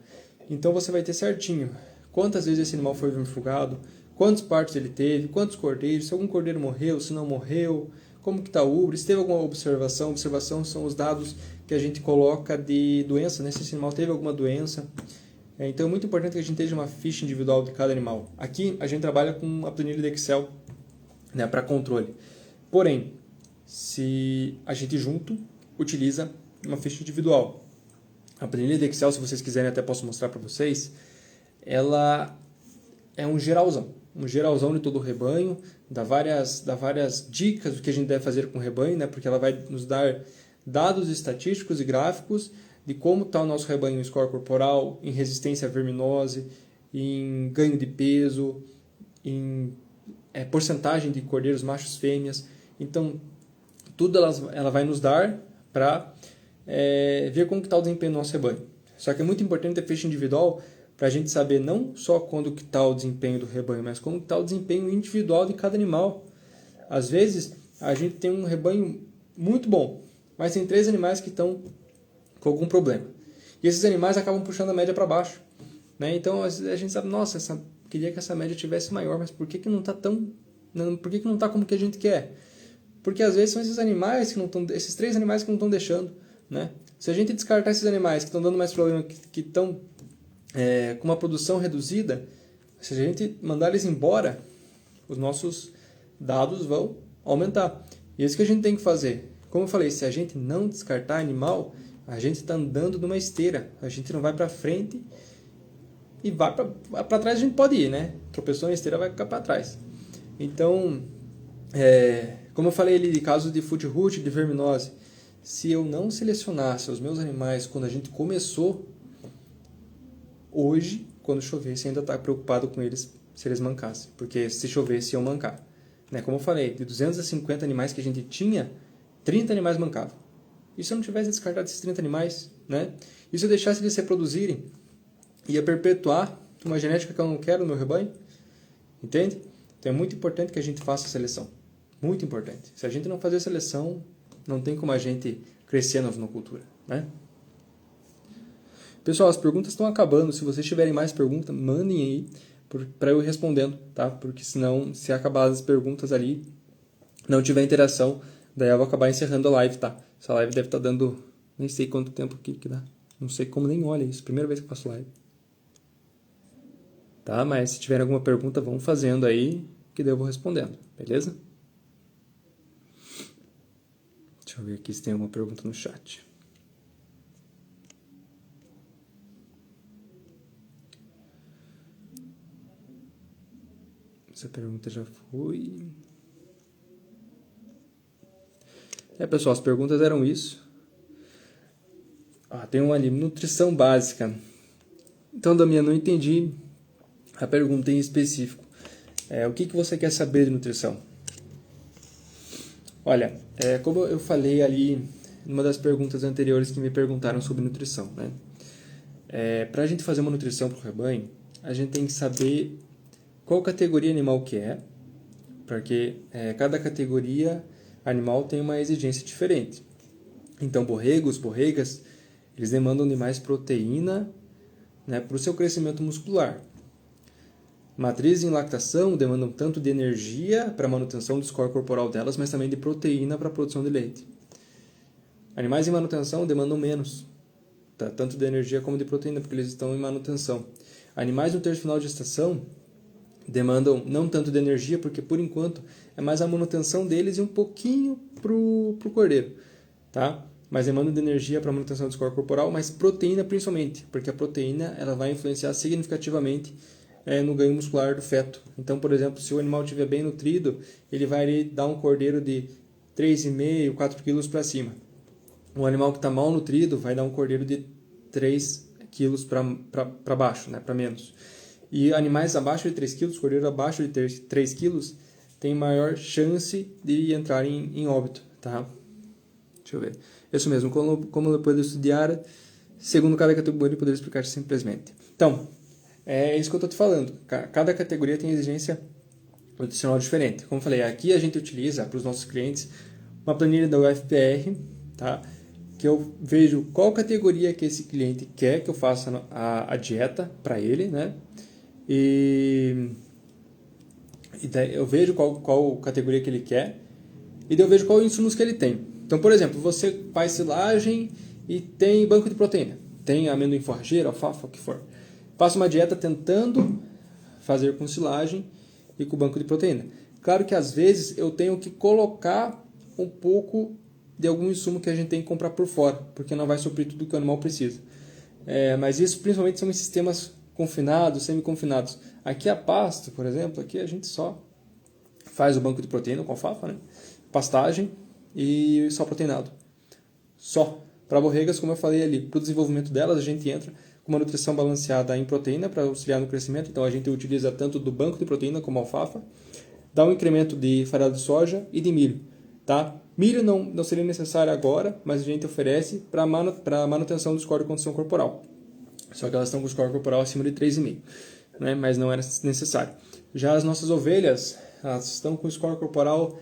Então você vai ter certinho quantas vezes esse animal foi vermifugado, quantos partos ele teve, quantos cordeiros, se algum cordeiro morreu, se não morreu, como que está o úbris, se teve alguma observação. Observação são os dados que a gente coloca de doença, né? Se esse animal teve alguma doença. Então é muito importante que a gente tenha uma ficha individual de cada animal. Aqui a gente trabalha com a planilha de Excel, né, para controle. Porém, se a gente junto utiliza uma ficha individual. A planilha de Excel, se vocês quiserem, até posso mostrar para vocês, ela é um geralzão de todo o rebanho, dá várias dicas do que a gente deve fazer com o rebanho, né, porque ela vai nos dar dados estatísticos e gráficos de como está o nosso rebanho em score corporal, em resistência à verminose, em ganho de peso, em porcentagem de cordeiros machos fêmeas. Então, tudo ela vai nos dar para ver como está o desempenho do nosso rebanho. Só que é muito importante ter ficha individual para a gente saber não só quando que está o desempenho do rebanho, mas como está o desempenho individual de cada animal. Às vezes, a gente tem um rebanho muito bom, mas tem 3 animais que estão com algum problema. E esses animais acabam puxando a média para baixo, né? Então, às vezes a gente sabe, nossa, queria que essa média tivesse maior, mas por que não está por que não está como que a gente quer? Porque às vezes são esses animais que não estão, esses 3 animais que não estão deixando, né? Se a gente descartar esses animais que estão dando mais problema, que estão com uma produção reduzida, se a gente mandar eles embora, os nossos dados vão aumentar. E é isso que a gente tem que fazer. Como eu falei, se a gente não descartar animal, a gente está andando numa esteira. A gente não vai para frente e vai para trás a gente pode ir, né? Tropeçou na esteira, vai ficar para trás. Então, como eu falei ali de casos de foot rot, de verminose, se eu não selecionasse os meus animais quando a gente começou, hoje, quando chover, você ainda está preocupado com eles se eles mancassem. Porque se chovesse, iam mancar. Né? Como eu falei, de 250 animais que a gente tinha, 30 animais mancavam. E se eu não tivesse descartado esses 30 animais, né? E se eu deixasse eles se reproduzirem, ia perpetuar uma genética que eu não quero no meu rebanho? Entende? Então é muito importante que a gente faça a seleção. Muito importante. Se a gente não fazer a seleção, não tem como a gente crescer na ovinocultura, né? Pessoal, as perguntas estão acabando. Se vocês tiverem mais perguntas, mandem aí para eu ir respondendo, tá? Porque senão, se acabar as perguntas ali, não tiver interação, daí eu vou acabar encerrando a live, tá? Essa live deve estar dando, nem sei quanto tempo que dá. Não sei como nem olha isso. Primeira vez que eu faço live. Tá? Mas se tiverem alguma pergunta, vão fazendo aí, que daí eu vou respondendo. Beleza? Deixa eu ver aqui se tem alguma pergunta no chat. Essa pergunta já foi. Pessoal, as perguntas eram isso. Tem um ali, nutrição básica. Então, Damião, não entendi a pergunta em específico. O que você quer saber de nutrição? Olha, como eu falei ali numa das perguntas anteriores que me perguntaram sobre nutrição, né? Para a gente fazer uma nutrição para o rebanho, a gente tem que saber qual categoria animal que é, porque cada categoria animal tem uma exigência diferente. Então, borregos, borregas, eles demandam de mais proteína, né, para o seu crescimento muscular. Matrizes em lactação demandam tanto de energia para a manutenção do score corporal delas, mas também de proteína para a produção de leite. Animais em manutenção demandam menos, tá? Tanto de energia como de proteína, porque eles estão em manutenção. Animais no terço final de gestação demandam não tanto de energia, porque por enquanto é mais a manutenção deles e um pouquinho pro cordeiro, tá? Mas demandam de energia para a manutenção do score corporal, mas proteína principalmente, porque a proteína ela vai influenciar significativamente no ganho muscular do feto. Então, por exemplo, se o animal estiver bem nutrido, ele vai dar um cordeiro de 3,5, 4 quilos para cima. Um animal que está mal nutrido vai dar um cordeiro de 3 quilos para baixo, né, para menos. E animais abaixo de 3 quilos, cordeiro abaixo de 3 quilos, têm maior chance de entrar em óbito, tá? Deixa eu ver. Isso mesmo, como eu posso estudar, segundo cada categoria, poder explicar simplesmente. Então, é isso que eu estou te falando. Cada categoria tem exigência nutricional diferente. Como eu falei, aqui a gente utiliza para os nossos clientes uma planilha da UFPR, tá? Que eu vejo qual categoria que esse cliente quer que eu faça a dieta para ele, né? E daí eu vejo qual categoria que ele quer e daí eu vejo qual insumos que ele tem. Então, por exemplo, você faz silagem e tem banco de proteína. Tem amendoim forrageiro, alfafa, o que for. Faça uma dieta tentando fazer com silagem e com banco de proteína. Claro que às vezes eu tenho que colocar um pouco de algum insumo que a gente tem que comprar por fora, porque não vai suprir tudo que o animal precisa. Mas isso principalmente são em sistemas confinados, semi-confinados. Aqui a pasto, por exemplo, aqui a gente só faz o banco de proteína com alfafa, né? Pastagem e só proteinado. Só. Para borregas, como eu falei ali, para o desenvolvimento delas, a gente entra com uma nutrição balanceada em proteína para auxiliar no crescimento. Então a gente utiliza tanto do banco de proteína como alfafa. Dá um incremento de farelo de soja e de milho. Tá? Milho não seria necessário agora, mas a gente oferece para manutenção do score de condição corporal. Só que elas estão com o score corporal acima de 3,5, né? Mas não era necessário. Já as nossas ovelhas, elas estão com o score corporal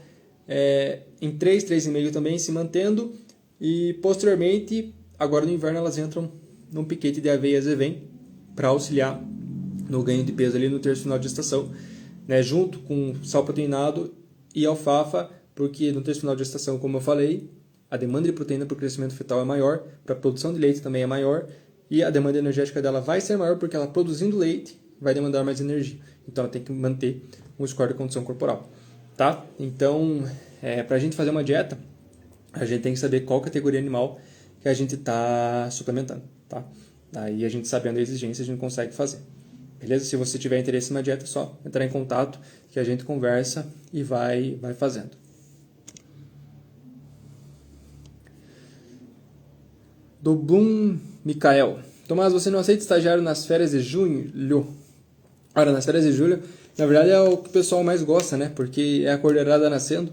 em 3, 3,5 também, se mantendo. E posteriormente, agora no inverno, elas entram num piquete de aveia Zevem para auxiliar no ganho de peso ali no terço final de gestação, né? Junto com sal proteinado e alfafa, porque no terço final de gestação, como eu falei, a demanda de proteína para o crescimento fetal é maior, para a produção de leite também é maior, e a demanda energética dela vai ser maior porque ela produzindo leite vai demandar mais energia. Então ela tem que manter um score de condição corporal. Tá? Então, para a gente fazer uma dieta, a gente tem que saber qual categoria animal que a gente está suplementando. Tá? Daí a gente sabendo a exigência, a gente consegue fazer. Beleza? Se você tiver interesse na dieta, é só entrar em contato que a gente conversa e vai fazendo. Do Bloom Mikael. Tomás, você não aceita estagiário nas férias de julho? Ora, nas férias de julho, na verdade é o que o pessoal mais gosta, né? Porque é a cordeirada nascendo.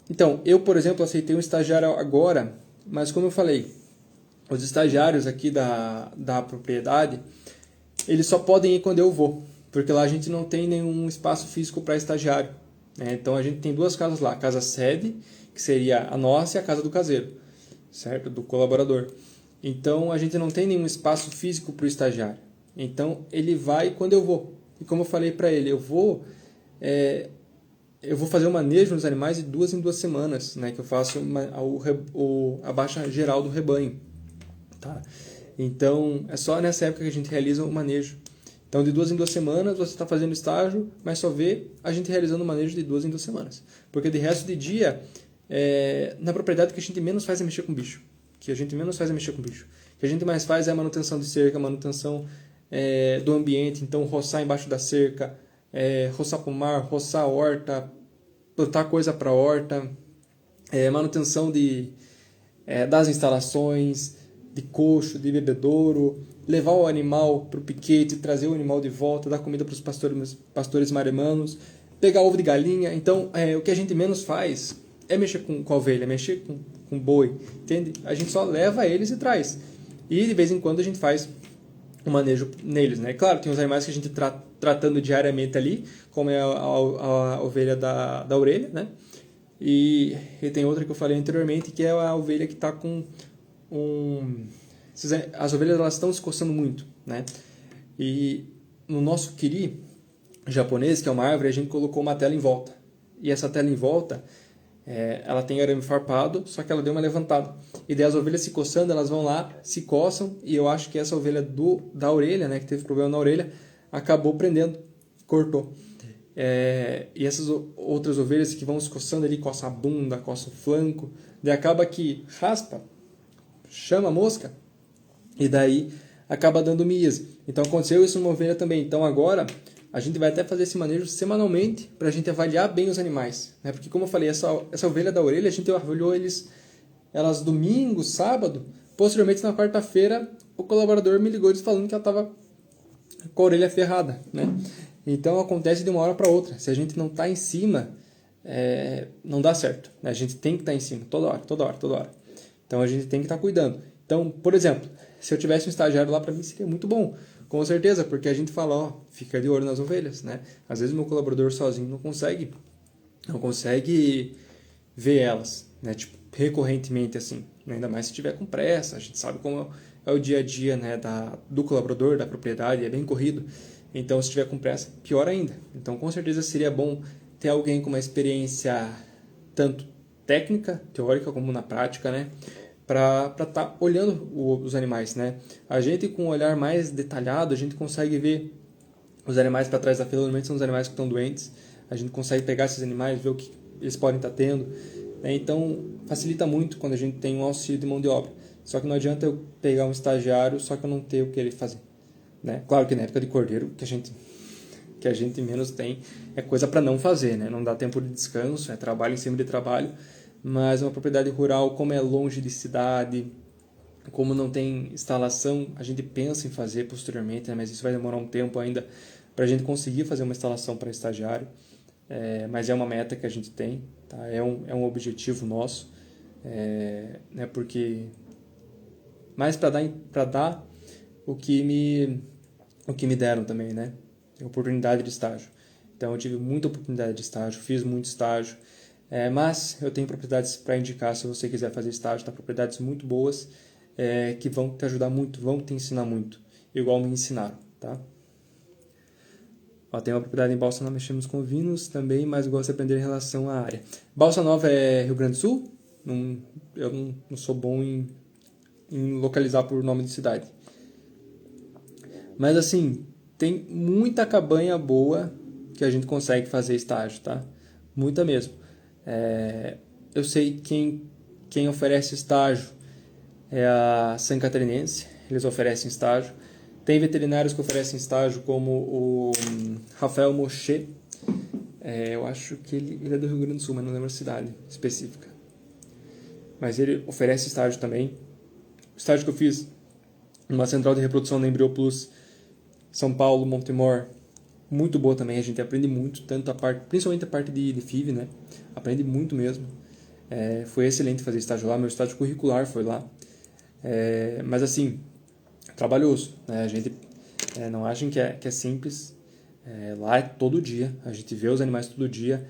Então, eu, por exemplo, aceitei um estagiário agora, mas como eu falei, os estagiários aqui da propriedade, eles só podem ir quando eu vou, porque lá a gente não tem nenhum espaço físico para estagiário. Então a gente tem duas casas lá, a casa sede, que seria a nossa, e a casa do caseiro, certo? Do colaborador. Então a gente não tem nenhum espaço físico para o estagiário. Então ele vai quando eu vou. E como eu falei para ele, eu vou fazer o manejo dos animais de 2 em 2 semanas, né? Que eu faço a baixa geral do rebanho. Tá? Então é só nessa época que a gente realiza o manejo. Então de 2 em 2 semanas você está fazendo estágio, mas só vê a gente realizando o manejo de 2 em 2 semanas. Porque de resto de dia, na propriedade que a gente menos faz é mexer com bicho. O que a gente mais faz é a manutenção de cerca, a manutenção do ambiente. Então roçar embaixo da cerca, roçar pomar, roçar horta, plantar coisa para horta, manutenção das instalações, de coxo, de bebedouro, levar o animal para o piquete, trazer o animal de volta, dar comida para os pastores maremanos, pegar ovo de galinha. Então, o que a gente menos faz é mexer com a ovelha, mexer com boi, entende? A gente só leva eles e traz. E de vez em quando a gente faz um manejo neles, né? Claro, tem os animais que a gente tratando diariamente ali, como é a ovelha da orelha, né? E tem outra que eu falei anteriormente, que é a ovelha que está com as ovelhas elas estão se coçando muito, né? E no nosso kiri japonês, que é uma árvore, a gente colocou uma tela em volta. E essa tela em volta, ela tem arame farpado, só que ela deu uma levantada. E daí as ovelhas se coçando, elas vão lá, se coçam, e eu acho que essa ovelha da orelha, né, que teve problema na orelha, acabou prendendo, cortou. E essas outras ovelhas que vão se coçando ali, coça a bunda, coça o flanco, daí acaba que raspa, chama a mosca, e daí acaba dando miase. Então aconteceu isso numa ovelha também. Então agora a gente vai até fazer esse manejo semanalmente para a gente avaliar bem os animais, né? Porque como eu falei, essa ovelha da orelha, a gente avaliou elas domingo, sábado. Posteriormente na quarta-feira o colaborador me ligou falando que ela estava com a orelha ferrada, né? Então acontece de uma hora para outra. Se a gente não está em cima, não dá certo, né? A gente tem que estar em cima toda hora, toda hora, toda hora. Então a gente tem que estar cuidando. Então, por exemplo, se eu tivesse um estagiário lá, para mim seria muito bom, com certeza, porque a gente fala, ó, fica de olho nas ovelhas, né? Às vezes o meu colaborador sozinho não consegue ver elas, né? Tipo, recorrentemente assim, ainda mais se tiver com pressa. A gente sabe como é o dia a dia, né, do colaborador, da propriedade, é bem corrido. Então, se tiver com pressa, pior ainda. Então, com certeza seria bom ter alguém com uma experiência tanto técnica, teórica, como na prática, né, para estar olhando os animais, né? A gente com um olhar mais detalhado, a gente consegue ver os animais para trás da fila, normalmente são os animais que estão doentes. A gente consegue pegar esses animais, ver o que eles podem estar tendo, né? Então, facilita muito quando a gente tem um auxílio de mão de obra. Só que não adianta eu pegar um estagiário só que eu não ter o que ele fazer, né? Claro que na época de cordeiro, que a gente menos tem é coisa para não fazer, né? Não dá tempo de descanso, é trabalho em cima de trabalho, mas uma propriedade rural, como é longe de cidade, como não tem instalação, a gente pensa em fazer posteriormente, né? Mas isso vai demorar um tempo ainda para a gente conseguir fazer uma instalação para estagiário. Mas é uma meta que a gente tem, tá? É um objetivo nosso, né? Porque mais para dar o que me deram também, né? Oportunidade de estágio. Então eu tive muita oportunidade de estágio, fiz muito estágio, mas eu tenho propriedades para indicar se você quiser fazer estágio, tá? Propriedades muito boas, que vão te ajudar muito, vão te ensinar muito, igual me ensinaram, tá? Ó, tem uma propriedade em Balsa Nova, mexemos com ovinos também, mas gosto de aprender em relação à área. Balsa Nova é Rio Grande do Sul? Eu não sou bom em localizar por nome de cidade. Mas assim, tem muita cabanha boa que a gente consegue fazer estágio, tá? Muita mesmo. Eu sei quem oferece estágio é a São Catarinense, eles oferecem estágio. Tem veterinários que oferecem estágio, como o Rafael Mochet. Eu acho que ele é do Rio Grande do Sul, mas não lembro a cidade específica. Mas ele oferece estágio também. O estágio que eu fiz numa central de reprodução da Embryo Plus, São Paulo, Montemor, muito boa também. A gente aprende muito, tanto a parte, principalmente a parte de FIV, né? Aprende muito mesmo. Foi excelente fazer estágio lá, meu estágio curricular foi lá. Mas assim, trabalhoso, né? A gente não achem que é simples. Lá é todo dia, a gente vê os animais todo dia.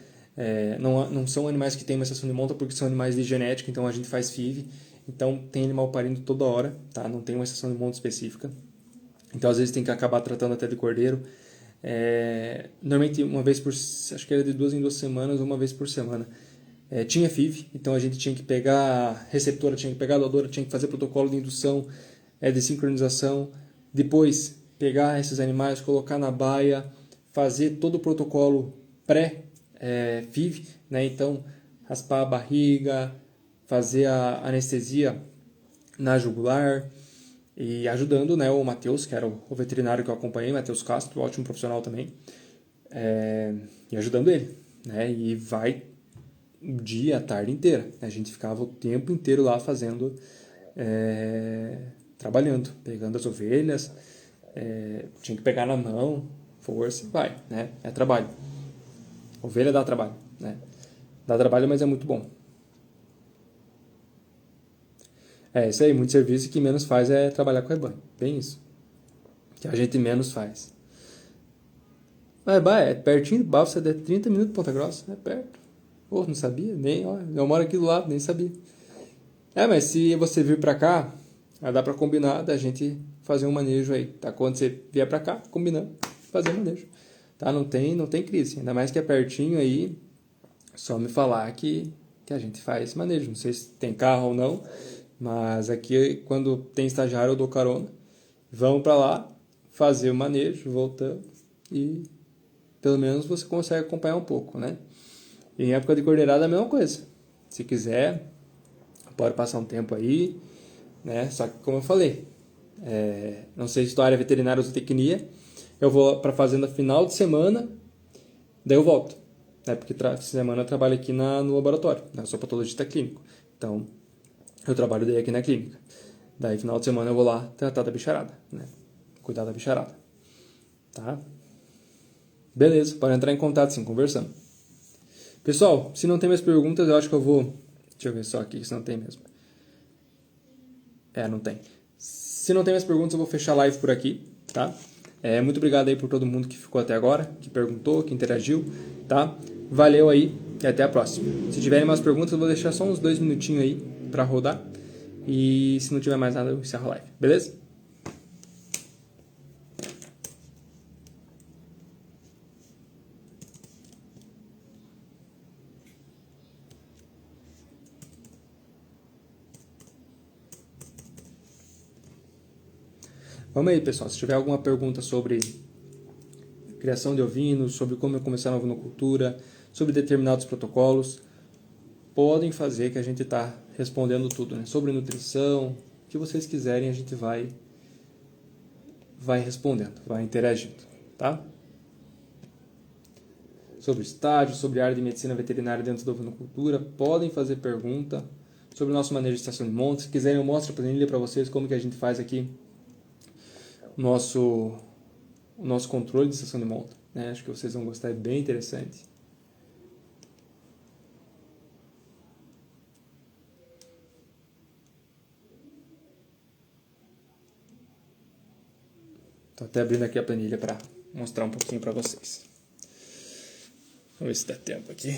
Não são animais que têm uma estação de monta porque são animais de genética, então a gente faz FIV. Então tem animal parindo toda hora, tá? Não tem uma estação de monta específica. Então às vezes tem que acabar tratando até de cordeiro. Normalmente uma vez acho que era de 2 em 2 semanas, uma vez por semana. Tinha FIV, então a gente tinha que pegar a receptora, tinha que pegar a doadora, tinha que fazer protocolo de indução, de sincronização, depois pegar esses animais, colocar na baia, fazer todo o protocolo pré-FIV, né? Então raspar a barriga, fazer a anestesia na jugular, e ajudando, né, o Matheus, que era o veterinário que eu acompanhei, Matheus Castro, ótimo profissional também, e ajudando ele, né? E vai o dia, a tarde inteira. A gente ficava o tempo inteiro lá fazendo, trabalhando, pegando as ovelhas, tinha que pegar na mão, força, vai, né? É trabalho. Ovelha dá trabalho, né? Dá trabalho, mas é muito bom. Isso aí, muito serviço que menos faz é trabalhar com rebanho. Bem isso. Que a gente menos faz. Mas, é pertinho de Balsa, é 30 minutos de Ponta Grossa, é perto. Pô, não sabia? Nem, ó, eu moro aqui do lado, nem sabia. Mas se você vir pra cá, dá pra combinar da gente fazer um manejo aí, tá? Quando você vier pra cá, combinando, fazer um manejo. Tá? Não tem crise. Ainda mais que é pertinho aí, só me falar que a gente faz manejo. Não sei se tem carro ou não, mas aqui, quando tem estagiário, eu dou carona. Vamos pra lá, fazer o manejo, voltamos e pelo menos você consegue acompanhar um pouco, né? E em época de cordeirada é a mesma coisa. Se quiser, pode passar um tempo aí, né? Só que, como eu falei, não sei se tua área veterinária ou zootecnia, eu vou para a fazenda final de semana, daí eu volto, né? Porque semana eu trabalho aqui no laboratório, né? Eu sou patologista clínico, então eu trabalho daí aqui na clínica. Daí final de semana eu vou lá tratar da bicharada, né? Cuidar da bicharada, tá? Beleza, pode entrar em contato sim, conversando. Pessoal, se não tem mais perguntas, eu acho que eu vou... Deixa eu ver só aqui se não tem mesmo. Não tem. Se não tem mais perguntas, eu vou fechar a live por aqui, tá? Muito obrigado aí por todo mundo que ficou até agora, que perguntou, que interagiu, tá? Valeu aí e até a próxima. Se tiverem mais perguntas, eu vou deixar só uns 2 minutinhos aí pra rodar. E se não tiver mais nada, eu encerro a live, beleza? Vamos aí, pessoal. Se tiver alguma pergunta sobre criação de ovinos, sobre como começar na ovinocultura, sobre determinados protocolos, podem fazer que a gente está respondendo tudo, né? Sobre nutrição, o que vocês quiserem, a gente vai respondendo, vai interagindo, tá? Sobre estágio, sobre área de medicina veterinária dentro da ovinocultura, podem fazer pergunta sobre o nosso manejo de estação de monta. Se quiserem, eu mostro a planilha para vocês como que a gente faz aqui o nosso controle de estação de monta, né? Acho que vocês vão gostar, é bem interessante. Estou até abrindo aqui a planilha para mostrar um pouquinho para vocês. Vamos ver se dá tempo aqui.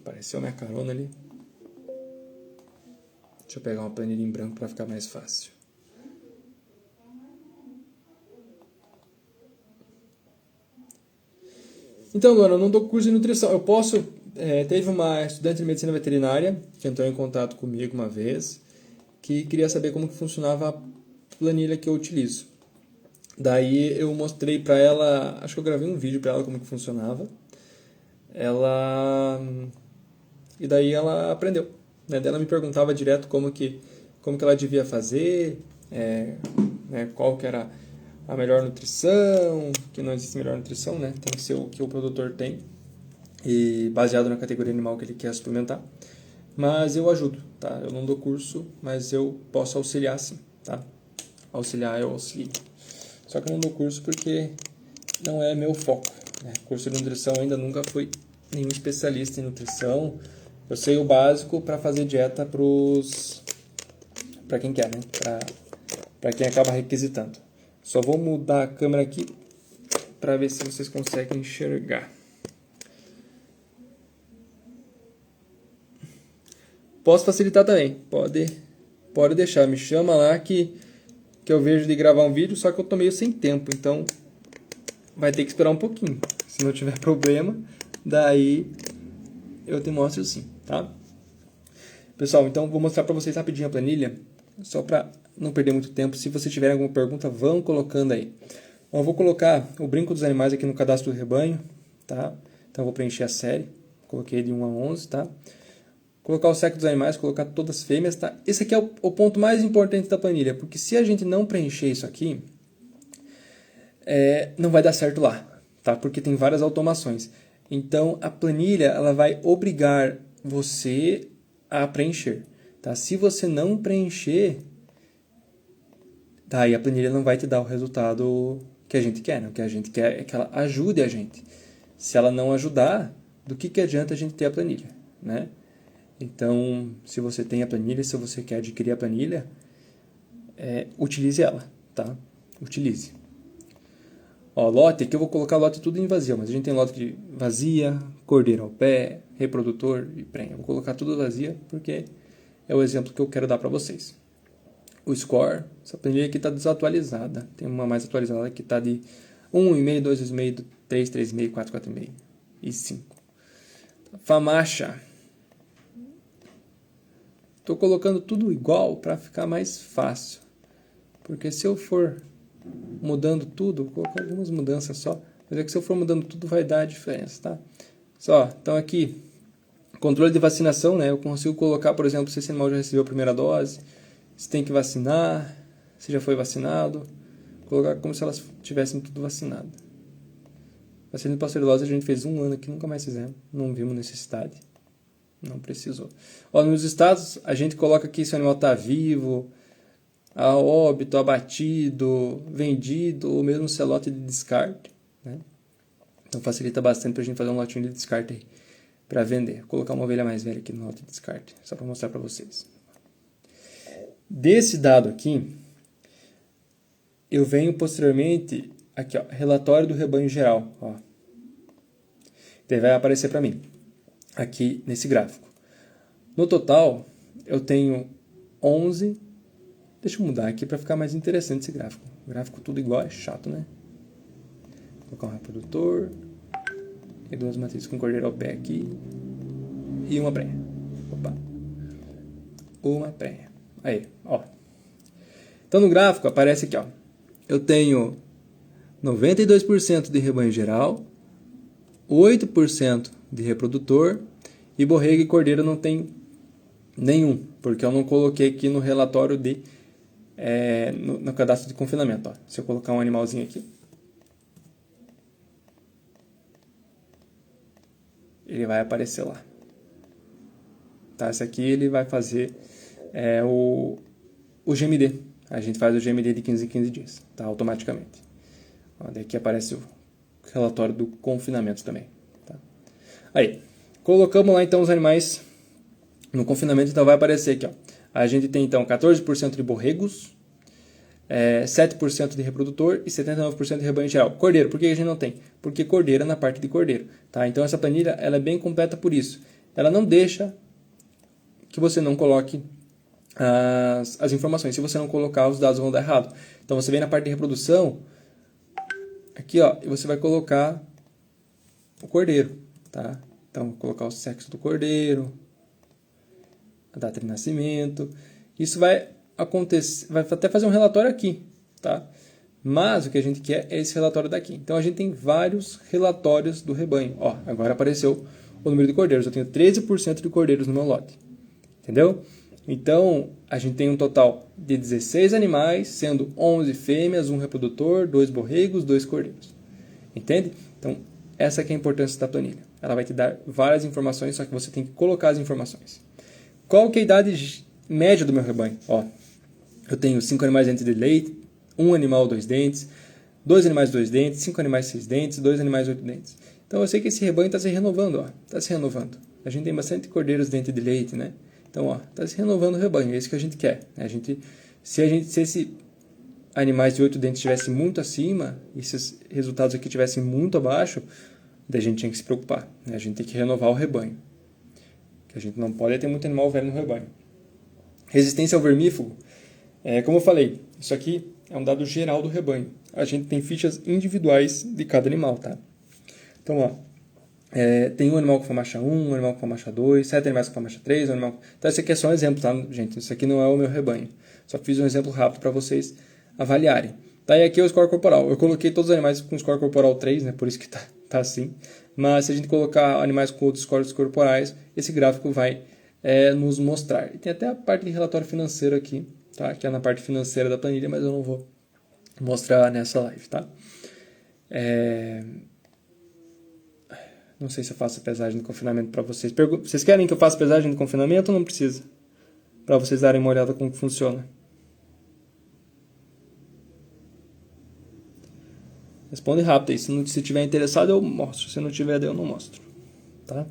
Apareceu minha carona ali. Deixa eu pegar uma planilha em branco para ficar mais fácil. Então, agora, eu não dou curso de nutrição. Eu posso... teve uma estudante de medicina veterinária que entrou em contato comigo uma vez, que queria saber como que funcionava a planilha que eu utilizo. Daí eu mostrei para ela, acho que eu gravei um vídeo para ela como que funcionava. E daí ela aprendeu. Né? Daí ela me perguntava direto como que ela devia fazer, né? Qual que era a melhor nutrição, que não existe melhor nutrição, né? Tem que ser o que o produtor tem, e baseado na categoria animal que ele quer suplementar. Mas eu ajudo, tá? Eu não dou curso, mas eu posso auxiliar sim, tá? Auxiliar, eu auxilio. Só que eu não dou curso porque não é meu foco, né? Curso de nutrição ainda nunca fui nenhum especialista em nutrição. Eu sei o básico para fazer dieta para quem quer, né? Para quem acaba requisitando. Só vou mudar a câmera aqui para ver se vocês conseguem enxergar. Posso facilitar também, pode deixar, me chama lá que eu vejo de gravar um vídeo, só que eu tô meio sem tempo, então vai ter que esperar um pouquinho. Se não tiver problema, daí eu te mostro sim, tá? Pessoal, então vou mostrar para vocês rapidinho a planilha, só para não perder muito tempo. Se vocês tiverem alguma pergunta, vão colocando aí. Bom, eu vou colocar o brinco dos animais aqui no cadastro do rebanho, tá? Então eu vou preencher a série, coloquei de 1 a 11, tá? Colocar o sexo dos animais, colocar todas as fêmeas, tá? Esse aqui é o ponto mais importante da planilha, porque se a gente não preencher isso aqui, não vai dar certo lá, tá? Porque tem várias automações. Então, a planilha, ela vai obrigar você a preencher, tá? Se você não preencher, daí a planilha não vai te dar o resultado que a gente quer, né? O que a gente quer é que ela ajude a gente. Se ela não ajudar, do que adianta a gente ter a planilha, né? Então, se você tem a planilha, se você quer adquirir a planilha, utilize ela, tá? Utilize. Ó, lote, aqui eu vou colocar lote tudo em vazio, mas a gente tem lote de vazia, cordeiro ao pé, reprodutor e prenha. Eu vou colocar tudo vazia porque é o exemplo que eu quero dar para vocês. O score, essa planilha aqui está desatualizada. Tem uma mais atualizada que está de 1,5, 2,5, 3, 3,5, 4, 4,5 e 5. Famacha. Estou colocando tudo igual para ficar mais fácil. Porque se eu for mudando tudo, vou colocar algumas mudanças só, mas é que se eu for mudando tudo vai dar diferença, tá? Então aqui, controle de vacinação, né? Eu consigo colocar, por exemplo, se esse animal já recebeu a primeira dose, se tem que vacinar, se já foi vacinado, colocar como se elas tivessem tudo vacinado. Vacina de pasteurose a gente fez 1 ano aqui, nunca mais fizemos, não vimos necessidade. Não precisou. Ó, nos estados, a gente coloca aqui se o animal está vivo, a óbito, abatido, vendido, ou mesmo se é lote de descarte, né? Então facilita bastante para a gente fazer um lotinho de descarte aí para vender. Vou colocar uma ovelha mais velha aqui no lote de descarte, só para mostrar para vocês. Desse dado aqui, eu venho posteriormente aqui, ó, relatório do rebanho geral, ó. Daí vai aparecer para mim aqui nesse gráfico. No total, eu tenho 11. Deixa eu mudar aqui para ficar mais interessante esse gráfico. O gráfico tudo igual é chato, né? Vou colocar um reprodutor e 2 matrizes com cordeiro ao pé aqui e uma prenha. Opa. Uma prenha. Aí, ó. Então no gráfico aparece aqui, ó. Eu tenho 92% de rebanho geral, 8% de reprodutor e borrego e cordeiro não tem nenhum, porque eu não coloquei aqui no relatório de no cadastro de confinamento. Ó. Se eu colocar um animalzinho aqui, ele vai aparecer lá. Tá? Esse aqui ele vai fazer o GMD. A gente faz o GMD de 15 em 15 dias, tá? Automaticamente. Ó, daqui aparece o relatório do confinamento também. Tá? Aí, colocamos lá então os animais no confinamento, então vai aparecer aqui. Ó. A gente tem então 14% de borregos, 7% de reprodutor e 79% de rebanho geral. Cordeiro, por que a gente não tem? Porque cordeiro é na parte de cordeiro. Tá? Então essa planilha ela é bem completa por isso. Ela não deixa que você não coloque as informações. Se você não colocar, os dados vão dar errado. Então você vem na parte de reprodução, aqui ó, e você vai colocar o cordeiro. Tá? Então vou colocar o sexo do cordeiro, a data de nascimento. Isso vai acontecer, vai até fazer um relatório aqui, tá? Mas o que a gente quer é esse relatório daqui. Então a gente tem vários relatórios do rebanho. Ó, agora apareceu o número de cordeiros. Eu tenho 13% de cordeiros no meu lote. Entendeu? Então a gente tem um total de 16 animais, sendo 11 fêmeas, 1 reprodutor, 2 borregos, 2 cordeiros. Entende? Então essa aqui é a importância da planilha. Ela vai te dar várias informações, só que você tem que colocar as informações. Qual que é a idade média do meu rebanho? Ó, eu tenho 5 animais dentes de leite, 1 animal 2 dentes, 2 animais 2 dentes, 5 animais 6 dentes, 2 animais 8 dentes. Então eu sei que esse rebanho está se renovando, ó, está se renovando. A gente tem bastante cordeiros dentes de leite, né? Então, ó, está se renovando o rebanho, é isso que a gente quer. Né? Se esses animais de 8 dentes estivessem muito acima, e esses resultados aqui estivessem muito abaixo, daí a gente tinha que se preocupar. Né? A gente tem que renovar o rebanho. Que a gente não pode ter muito animal velho no rebanho. Resistência ao vermífugo. Como eu falei, isso aqui é um dado geral do rebanho. A gente tem fichas individuais de cada animal, tá? Então, ó, tem um animal com FAMACHA 1, um animal com FAMACHA 2, 7 animais com FAMACHA 3, um animal... Então, esse aqui é só um exemplo, tá, gente? Isso aqui não é o meu rebanho. Só fiz um exemplo rápido para vocês avaliarem. Tá, e aqui é o score corporal. Eu coloquei todos os animais com score corporal 3, né? Por isso que tá assim. Mas se a gente colocar animais com outros scores corporais, esse gráfico vai nos mostrar. E tem até a parte de relatório financeiro aqui, tá? Que é na parte financeira da planilha, mas eu não vou mostrar nessa live, tá? Não sei se eu faço a pesagem de confinamento para vocês. Vocês querem que eu faça pesagem de confinamento ou não precisa? Para vocês darem uma olhada como que funciona. Responde rápido aí. Se tiver interessado, eu mostro. Se não tiver, eu não mostro. Tá?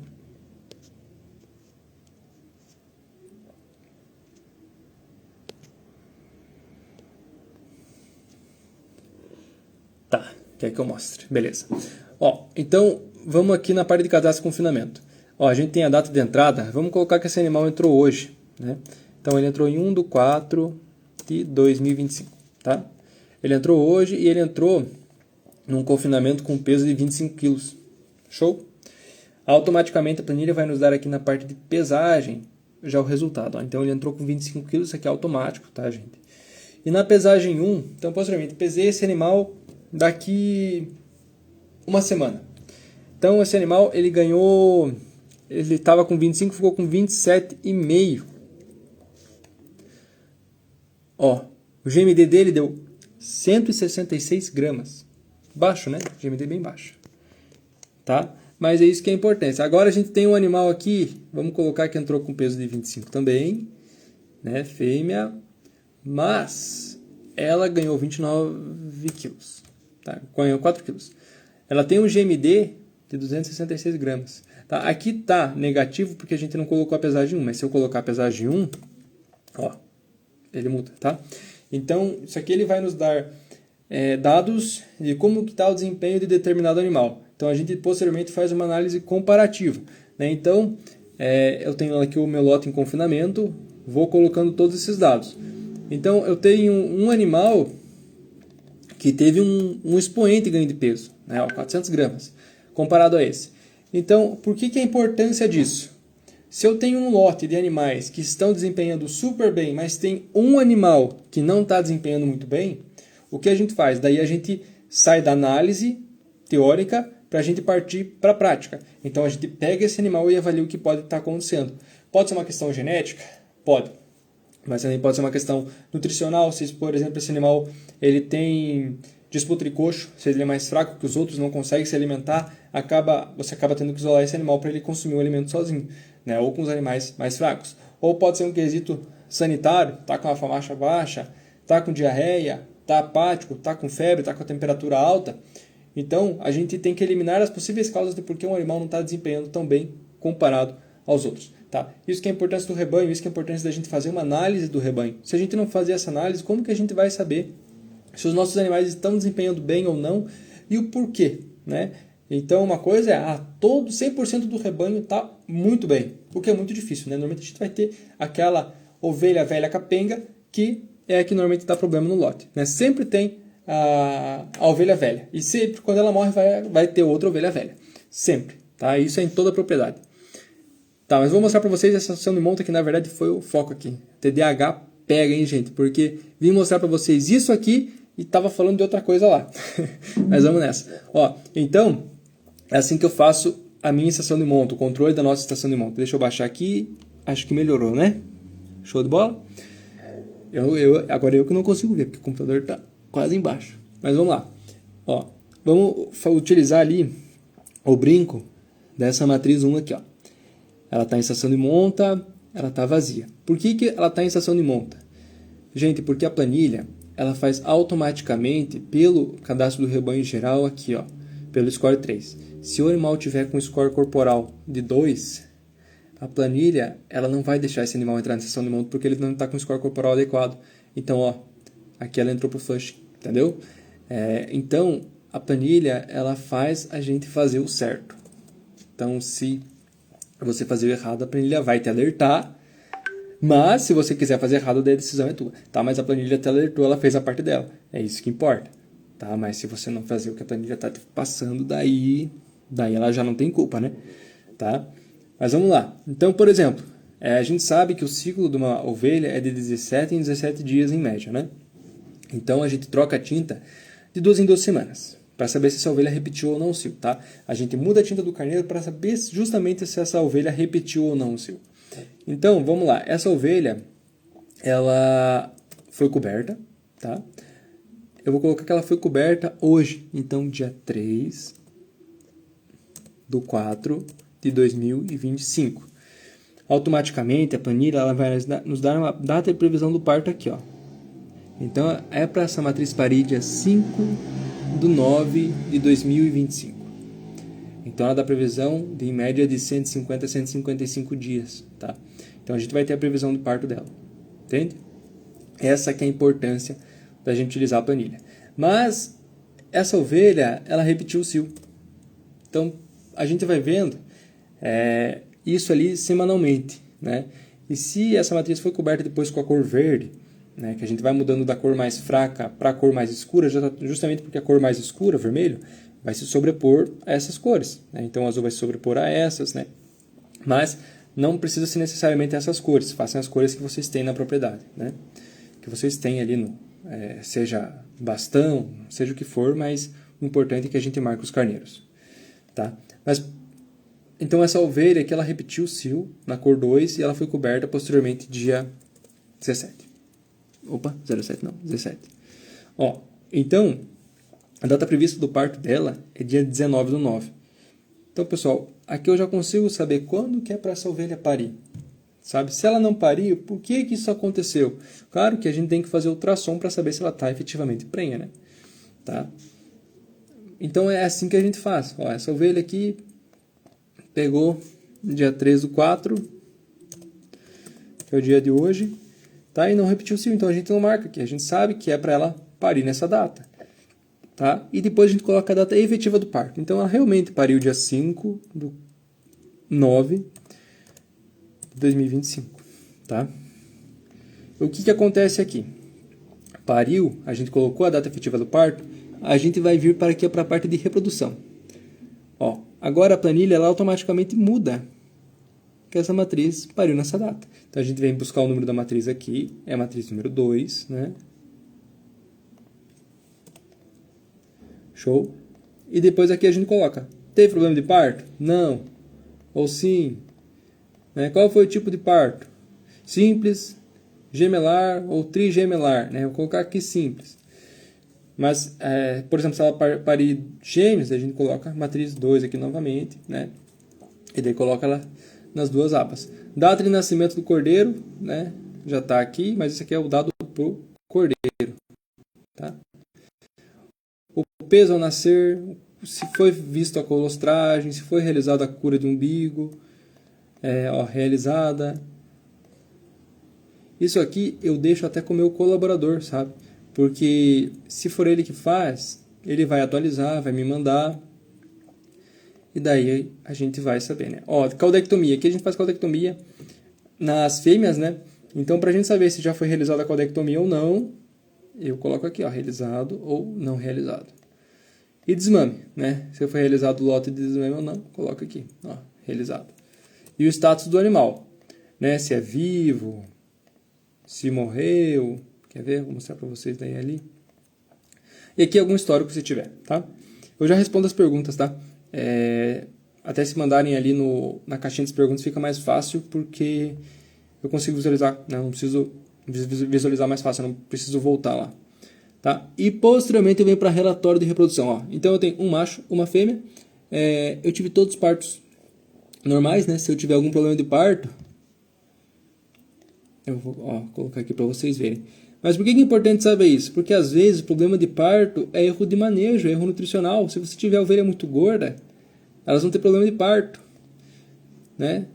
Tá. Quer que eu mostre? Beleza. Ó, então, vamos aqui na parte de cadastro e confinamento. Ó, a gente tem a data de entrada. Vamos colocar que esse animal entrou hoje. Né? Então, ele entrou em 1/4/2025. Tá? Ele entrou hoje e ele entrou num confinamento com peso de 25 quilos. Show? Automaticamente a planilha vai nos dar aqui na parte de pesagem já o resultado. Ó. Então ele entrou com 25 quilos, isso aqui é automático, tá, gente? E na pesagem 1, então posteriormente, pesei esse animal daqui uma semana. Então esse animal, ele ganhou, ele estava com 25, ficou com 27,5. Ó, o GMD dele deu 166 gramas. Baixo, né? GMD bem baixo. Tá? Mas é isso que é importante. Agora a gente tem um animal aqui, vamos colocar que entrou com peso de 25 também, né? Fêmea, mas ela ganhou 29 quilos. Tá? Ganhou 4 quilos. ela tem um GMD de 266 gramas. Tá? Aqui está negativo porque a gente não colocou a pesagem 1, mas se eu colocar a pesagem 1, ó, ele muda, tá? Então, isso aqui ele vai nos dar dados de como está o desempenho de determinado animal. Então, a gente posteriormente faz uma análise comparativa, né? Então, eu tenho aqui o meu lote em confinamento, vou colocando todos esses dados. Então, eu tenho um animal que teve um expoente ganho de peso, né? 400 gramas, comparado a esse. Então, por que a importância disso? Se eu tenho um lote de animais que estão desempenhando super bem, mas tem um animal que não está desempenhando muito bem, o que a gente faz? Daí a gente sai da análise teórica para a gente partir para a prática. Então a gente pega esse animal e avalia o que pode estar acontecendo. Pode ser uma questão genética? Pode. Mas também pode ser uma questão nutricional. Se, por exemplo, esse animal ele tem disputa de coxo, se ele é mais fraco que os outros, não consegue se alimentar, você acaba tendo que isolar esse animal para ele consumir o alimento sozinho, né? Ou com os animais mais fracos. Ou pode ser um quesito sanitário, está com a farmácia baixa, está com diarreia, está apático, está com febre, está com a temperatura alta. Então, a gente tem que eliminar as possíveis causas de por que um animal não está desempenhando tão bem comparado aos outros. Tá? Isso que é a importância do rebanho, isso que é a importância da gente fazer uma análise do rebanho. Se a gente não fazer essa análise, como que a gente vai saber se os nossos animais estão desempenhando bem ou não e o porquê, né? Então, uma coisa é, todo 100% do rebanho está muito bem, o que é muito difícil, né? Normalmente a gente vai ter aquela ovelha velha capenga que é a que normalmente dá problema no lote, né? Sempre tem a ovelha velha e sempre quando ela morre vai ter outra ovelha velha, sempre, tá? Isso é em toda a propriedade. Tá, mas vou mostrar para vocês essa sessão de monta que na verdade foi o foco aqui. TDAH pega, hein, gente? Porque vim mostrar para vocês isso aqui e estava falando de outra coisa lá. Mas vamos nessa. Ó, então, é assim que eu faço a minha estação de monta, o controle da nossa estação de monta. Deixa eu baixar aqui. Acho que melhorou, né? Show de bola? Agora eu que não consigo ver, porque o computador está quase embaixo. Mas vamos lá. Ó, vamos utilizar ali o brinco dessa matriz 1 aqui, ó. Ela está em estação de monta, ela está vazia. Por que ela está em estação de monta? Gente, porque a planilha ela faz automaticamente pelo cadastro do rebanho geral aqui, ó, pelo score 3. Se o animal tiver com score corporal de 2, a planilha ela não vai deixar esse animal entrar na estação de monta porque ele não está com score corporal adequado. Então, ó, aqui ela entrou pro flush, entendeu? Então, a planilha ela faz a gente fazer o certo. Então, se você fazer o errado, a planilha vai te alertar. Mas, se você quiser fazer errado, daí a decisão é tua. Tá? Mas a planilha te alertou, ela fez a parte dela. É isso que importa. Tá? Mas se você não fazer o que a planilha está passando, daí ela já não tem culpa, né? Tá? Mas vamos lá. Então, por exemplo, a gente sabe que o ciclo de uma ovelha é de 17 em 17 dias em média, né? Então, a gente troca a tinta de 2 em 2 semanas. Para saber se essa ovelha repetiu ou não o cio, tá? A gente muda a tinta do carneiro para saber justamente se essa ovelha repetiu ou não o cio. Então, vamos lá. Essa ovelha, ela foi coberta, tá? Eu vou colocar que ela foi coberta hoje. Então, dia 3/4/2025. Automaticamente, a planilha ela vai nos dar uma data de previsão do parto aqui, ó. Então, é para essa matriz parir dia 5/9/2025. Então, ela dá previsão de, em média de 150 a 155 dias, tá? Então, a gente vai ter a previsão do parto dela, entende? Essa que é a importância da gente utilizar a planilha. Mas, essa ovelha, ela repetiu o cio. Então, a gente vai vendo isso ali semanalmente, né? E se essa matriz foi coberta depois com a cor verde, né, que a gente vai mudando da cor mais fraca para a cor mais escura, justamente porque a cor mais escura, vermelho, vai se sobrepor a essas cores, né? Então o azul vai se sobrepor a essas, né? Mas não precisa ser necessariamente essas cores, façam as cores que vocês têm na propriedade, né? Que vocês têm ali, seja bastão, seja o que for, mas o importante é que a gente marque os carneiros, tá? Mas, então essa ovelha aqui, ela repetiu o cio na cor 2 e ela foi coberta posteriormente dia 17. Opa, 07 não, 17. Ó, então, a data prevista do parto dela é dia 19/9. Então, pessoal, aqui eu já consigo saber quando que é para essa ovelha parir. Sabe? Se ela não parir, por que isso aconteceu? Claro que a gente tem que fazer ultrassom para saber se ela está efetivamente prenha, né? Tá? Então é assim que a gente faz. Ó, essa ovelha aqui pegou dia 3/4, que é o dia de hoje, tá? E não repetiu o cio, então a gente não marca aqui. A gente sabe que é para ela parir nessa data, tá? E depois a gente coloca a data efetiva do parto. Então ela realmente pariu dia 5/9/2025, tá? O que acontece aqui? Pariu, a gente colocou a data efetiva do parto, a gente vai vir para aqui para a parte de reprodução. Ó, agora a planilha ela automaticamente muda que essa matriz pariu nessa data. Então a gente vem buscar o número da matriz aqui, é a matriz número 2, né? Show? E depois aqui a gente coloca, teve problema de parto? Não. Ou sim. Né? Qual foi o tipo de parto? Simples, gemelar ou trigemelar, né? Eu vou colocar aqui simples. Mas, por exemplo, se ela parir gêmeos, a gente coloca matriz 2 aqui novamente, né? E daí coloca ela nas duas abas. Data de nascimento do cordeiro, né? Já está aqui, mas esse aqui é o dado para o cordeiro, tá? O peso ao nascer, se foi visto a colostragem, se foi realizada a cura de umbigo, realizada. Isso aqui eu deixo até com o meu colaborador, sabe? Porque se for ele que faz, ele vai atualizar, vai me mandar. E daí a gente vai saber, né? Ó, caudectomia. Aqui a gente faz caudectomia nas fêmeas, né? Então, pra gente saber se já foi realizada a caudectomia ou não, eu coloco aqui, ó, realizado ou não realizado. E desmame, né? Se foi realizado o lote de desmame ou não, coloco aqui, ó, realizado. E o status do animal, né? Se é vivo, se morreu, quer ver? Vou mostrar para vocês daí ali. E aqui algum histórico se tiver, tá? Eu já respondo as perguntas, tá? Até se mandarem ali na caixinha das perguntas fica mais fácil, porque eu consigo visualizar, né? Não preciso visualizar mais fácil, eu não preciso voltar lá, tá? E posteriormente eu venho para relatório de reprodução, ó. Então eu tenho um macho, uma fêmea, eu tive todos os partos normais, né? Se eu tiver algum problema de parto, eu vou colocar aqui para vocês verem. Mas por que é importante saber isso? Porque às vezes o problema de parto é erro de manejo, é erro nutricional. Se você tiver a ovelha muito gorda, elas vão ter problema de parto, né?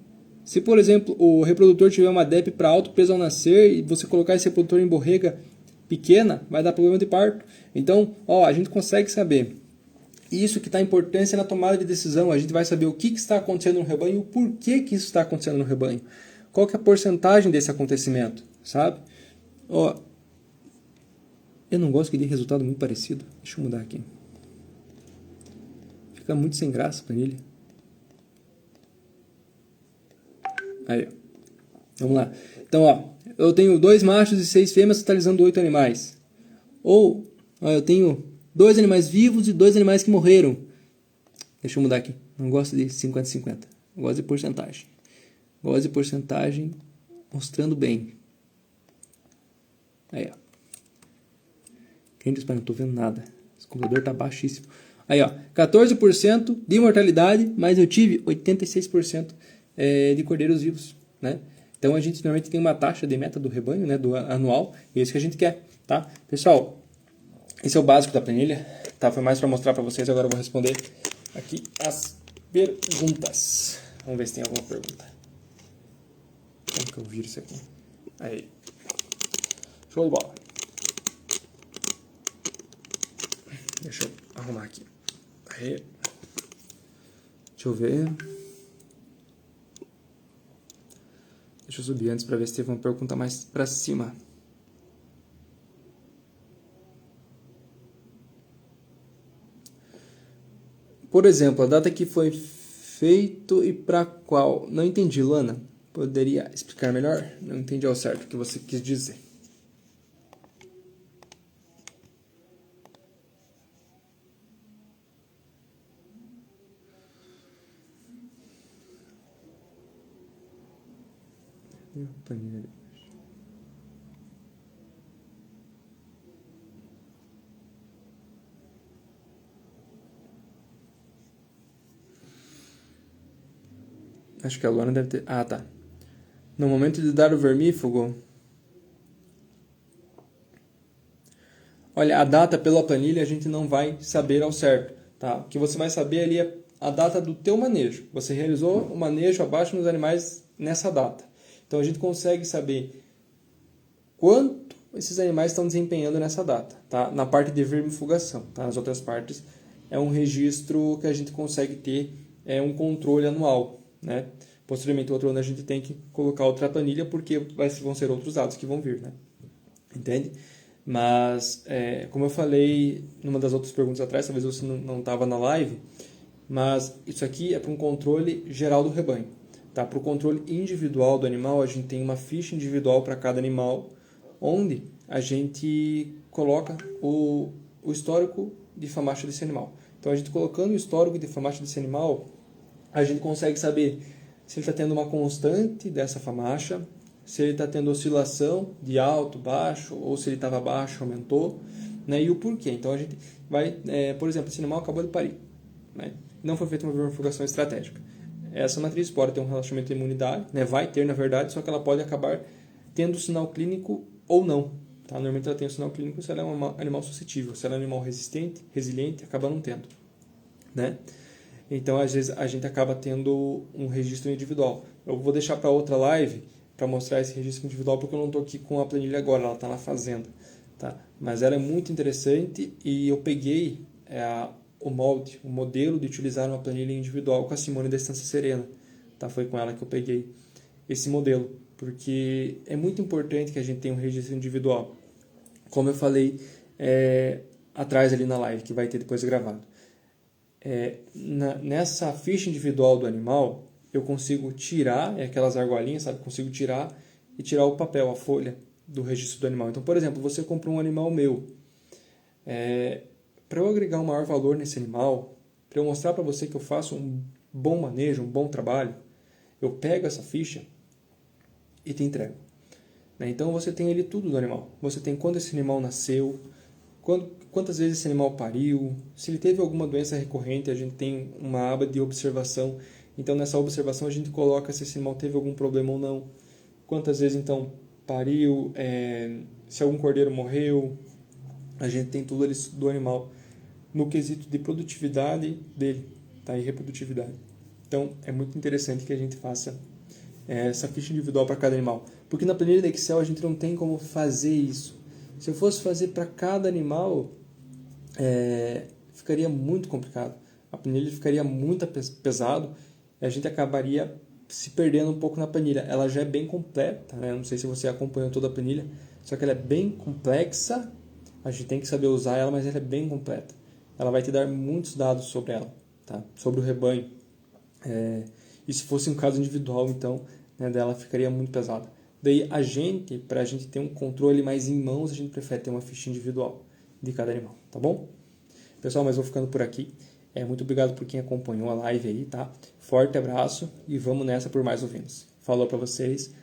Se, por exemplo, o reprodutor tiver uma DEP para alto peso ao nascer e você colocar esse reprodutor em borrega pequena, vai dar problema de parto. Então, a gente consegue saber isso que está a importância na tomada de decisão. A gente vai saber o que está acontecendo no rebanho e o porquê que isso está acontecendo no rebanho. Qual que é a porcentagem desse acontecimento, sabe? Eu não gosto que dê resultado muito parecido. Deixa eu mudar aqui. Fica muito sem graça a planilha. Aí, vamos lá. Então, eu tenho 2 machos e 6 fêmeas totalizando 8 animais. Ou, eu tenho 2 animais vivos e 2 animais que morreram. Deixa eu mudar aqui. Não gosto de 50-50. Eu gosto de porcentagem. Gosto de porcentagem mostrando bem. Aí, Quem diz, não estou vendo nada. Esse computador está baixíssimo. Aí, 14% de mortalidade, mas eu tive 86% de cordeiros vivos, né? Então a gente normalmente tem uma taxa de meta do rebanho, né, do anual, e é isso que a gente quer, tá? Pessoal, esse é o básico da planilha, tá? Foi mais para mostrar para vocês, agora eu vou responder aqui as perguntas. Vamos ver se tem alguma pergunta. Como que eu viro isso aqui? Aí. Show de bola. Deixa eu arrumar aqui. Aí. Deixa eu ver. Deixa eu subir antes para ver se teve uma pergunta mais para cima. Por exemplo, a data que foi feito e para qual? Não entendi, Luana. Poderia explicar melhor? Não entendi ao certo o que você quis dizer. Acho que a Luana deve ter... Ah, tá. No momento de dar o vermífugo... Olha, a data pela planilha a gente não vai saber ao certo. tá? O que você vai saber ali é a data do teu manejo. Você realizou o manejo abaixo dos animais nessa data. Então a gente consegue saber quanto esses animais estão desempenhando nessa data, tá? Na parte de vermifugação, tá? Nas outras partes é um registro que a gente consegue ter um controle anual, né? Posteriormente, outro ano a gente tem que colocar outra planilha porque vão ser outros dados que vão vir, né? Entende? Mas, como eu falei numa das outras perguntas atrás, talvez você não estava na live, mas isso aqui é para um controle geral do rebanho. Tá? Para o controle individual do animal, a gente tem uma ficha individual para cada animal, onde a gente coloca o histórico de FAMACHA desse animal. Então, a gente colocando o histórico de FAMACHA desse animal, a gente consegue saber se ele está tendo uma constante dessa FAMACHA, se ele está tendo oscilação de alto, baixo, ou se ele estava baixo, aumentou, né? E o porquê. Então, a gente vai, por exemplo, esse animal acabou de parir, né? Não foi feita uma vermifugação estratégica. Essa matriz pode ter um relaxamento de imunidade, né? Vai ter, na verdade, só que ela pode acabar tendo sinal clínico ou não. Tá? Normalmente ela tem o sinal clínico se ela é um animal suscetível. Se ela é um animal resistente, resiliente, acaba não tendo, né? Então, às vezes, a gente acaba tendo um registro individual. Eu vou deixar para outra live para mostrar esse registro individual, porque eu não estou aqui com a planilha agora, ela está na fazenda. Tá? Mas ela é muito interessante e eu peguei o molde, o modelo de utilizar uma planilha individual com a Simone da Estância Serena. Tá? Foi com ela que eu peguei esse modelo, porque é muito importante que a gente tenha um registro individual. Como eu falei atrás ali na live, que vai ter depois gravado. Nessa ficha individual do animal, eu consigo tirar, aquelas argolinhas, sabe? Consigo tirar e tirar o papel, a folha do registro do animal. Então, por exemplo, você comprou um animal meu. Para eu agregar um maior valor nesse animal, para eu mostrar para você que eu faço um bom manejo, um bom trabalho, eu pego essa ficha e te entrego. Né? Então, você tem ali tudo do animal. Você tem quando esse animal nasceu, quantas vezes esse animal pariu, se ele teve alguma doença recorrente, a gente tem uma aba de observação. Então, nessa observação, a gente coloca se esse animal teve algum problema ou não. Quantas vezes, então, pariu, se algum cordeiro morreu. A gente tem tudo do animal no quesito de produtividade dele, tá? E reprodutividade. Então, é muito interessante que a gente faça essa ficha individual para cada animal. Porque na planilha do Excel a gente não tem como fazer isso. Se eu fosse fazer para cada animal, ficaria muito complicado. A planilha ficaria muito pesado e a gente acabaria se perdendo um pouco na planilha. Ela já é bem completa, né? Não sei se você acompanhou toda a planilha, só que ela é bem complexa. A gente tem que saber usar ela, mas ela é bem completa. Ela vai te dar muitos dados sobre ela, tá? Sobre o rebanho. E se fosse um caso individual, então, né, dela ficaria muito pesada. Daí, para a gente ter um controle mais em mãos, a gente prefere ter uma ficha individual de cada animal, tá bom? Pessoal, mas vou ficando por aqui. Muito obrigado por quem acompanhou a live aí, tá? Forte abraço e vamos nessa por mais ouvintes. Falou para vocês,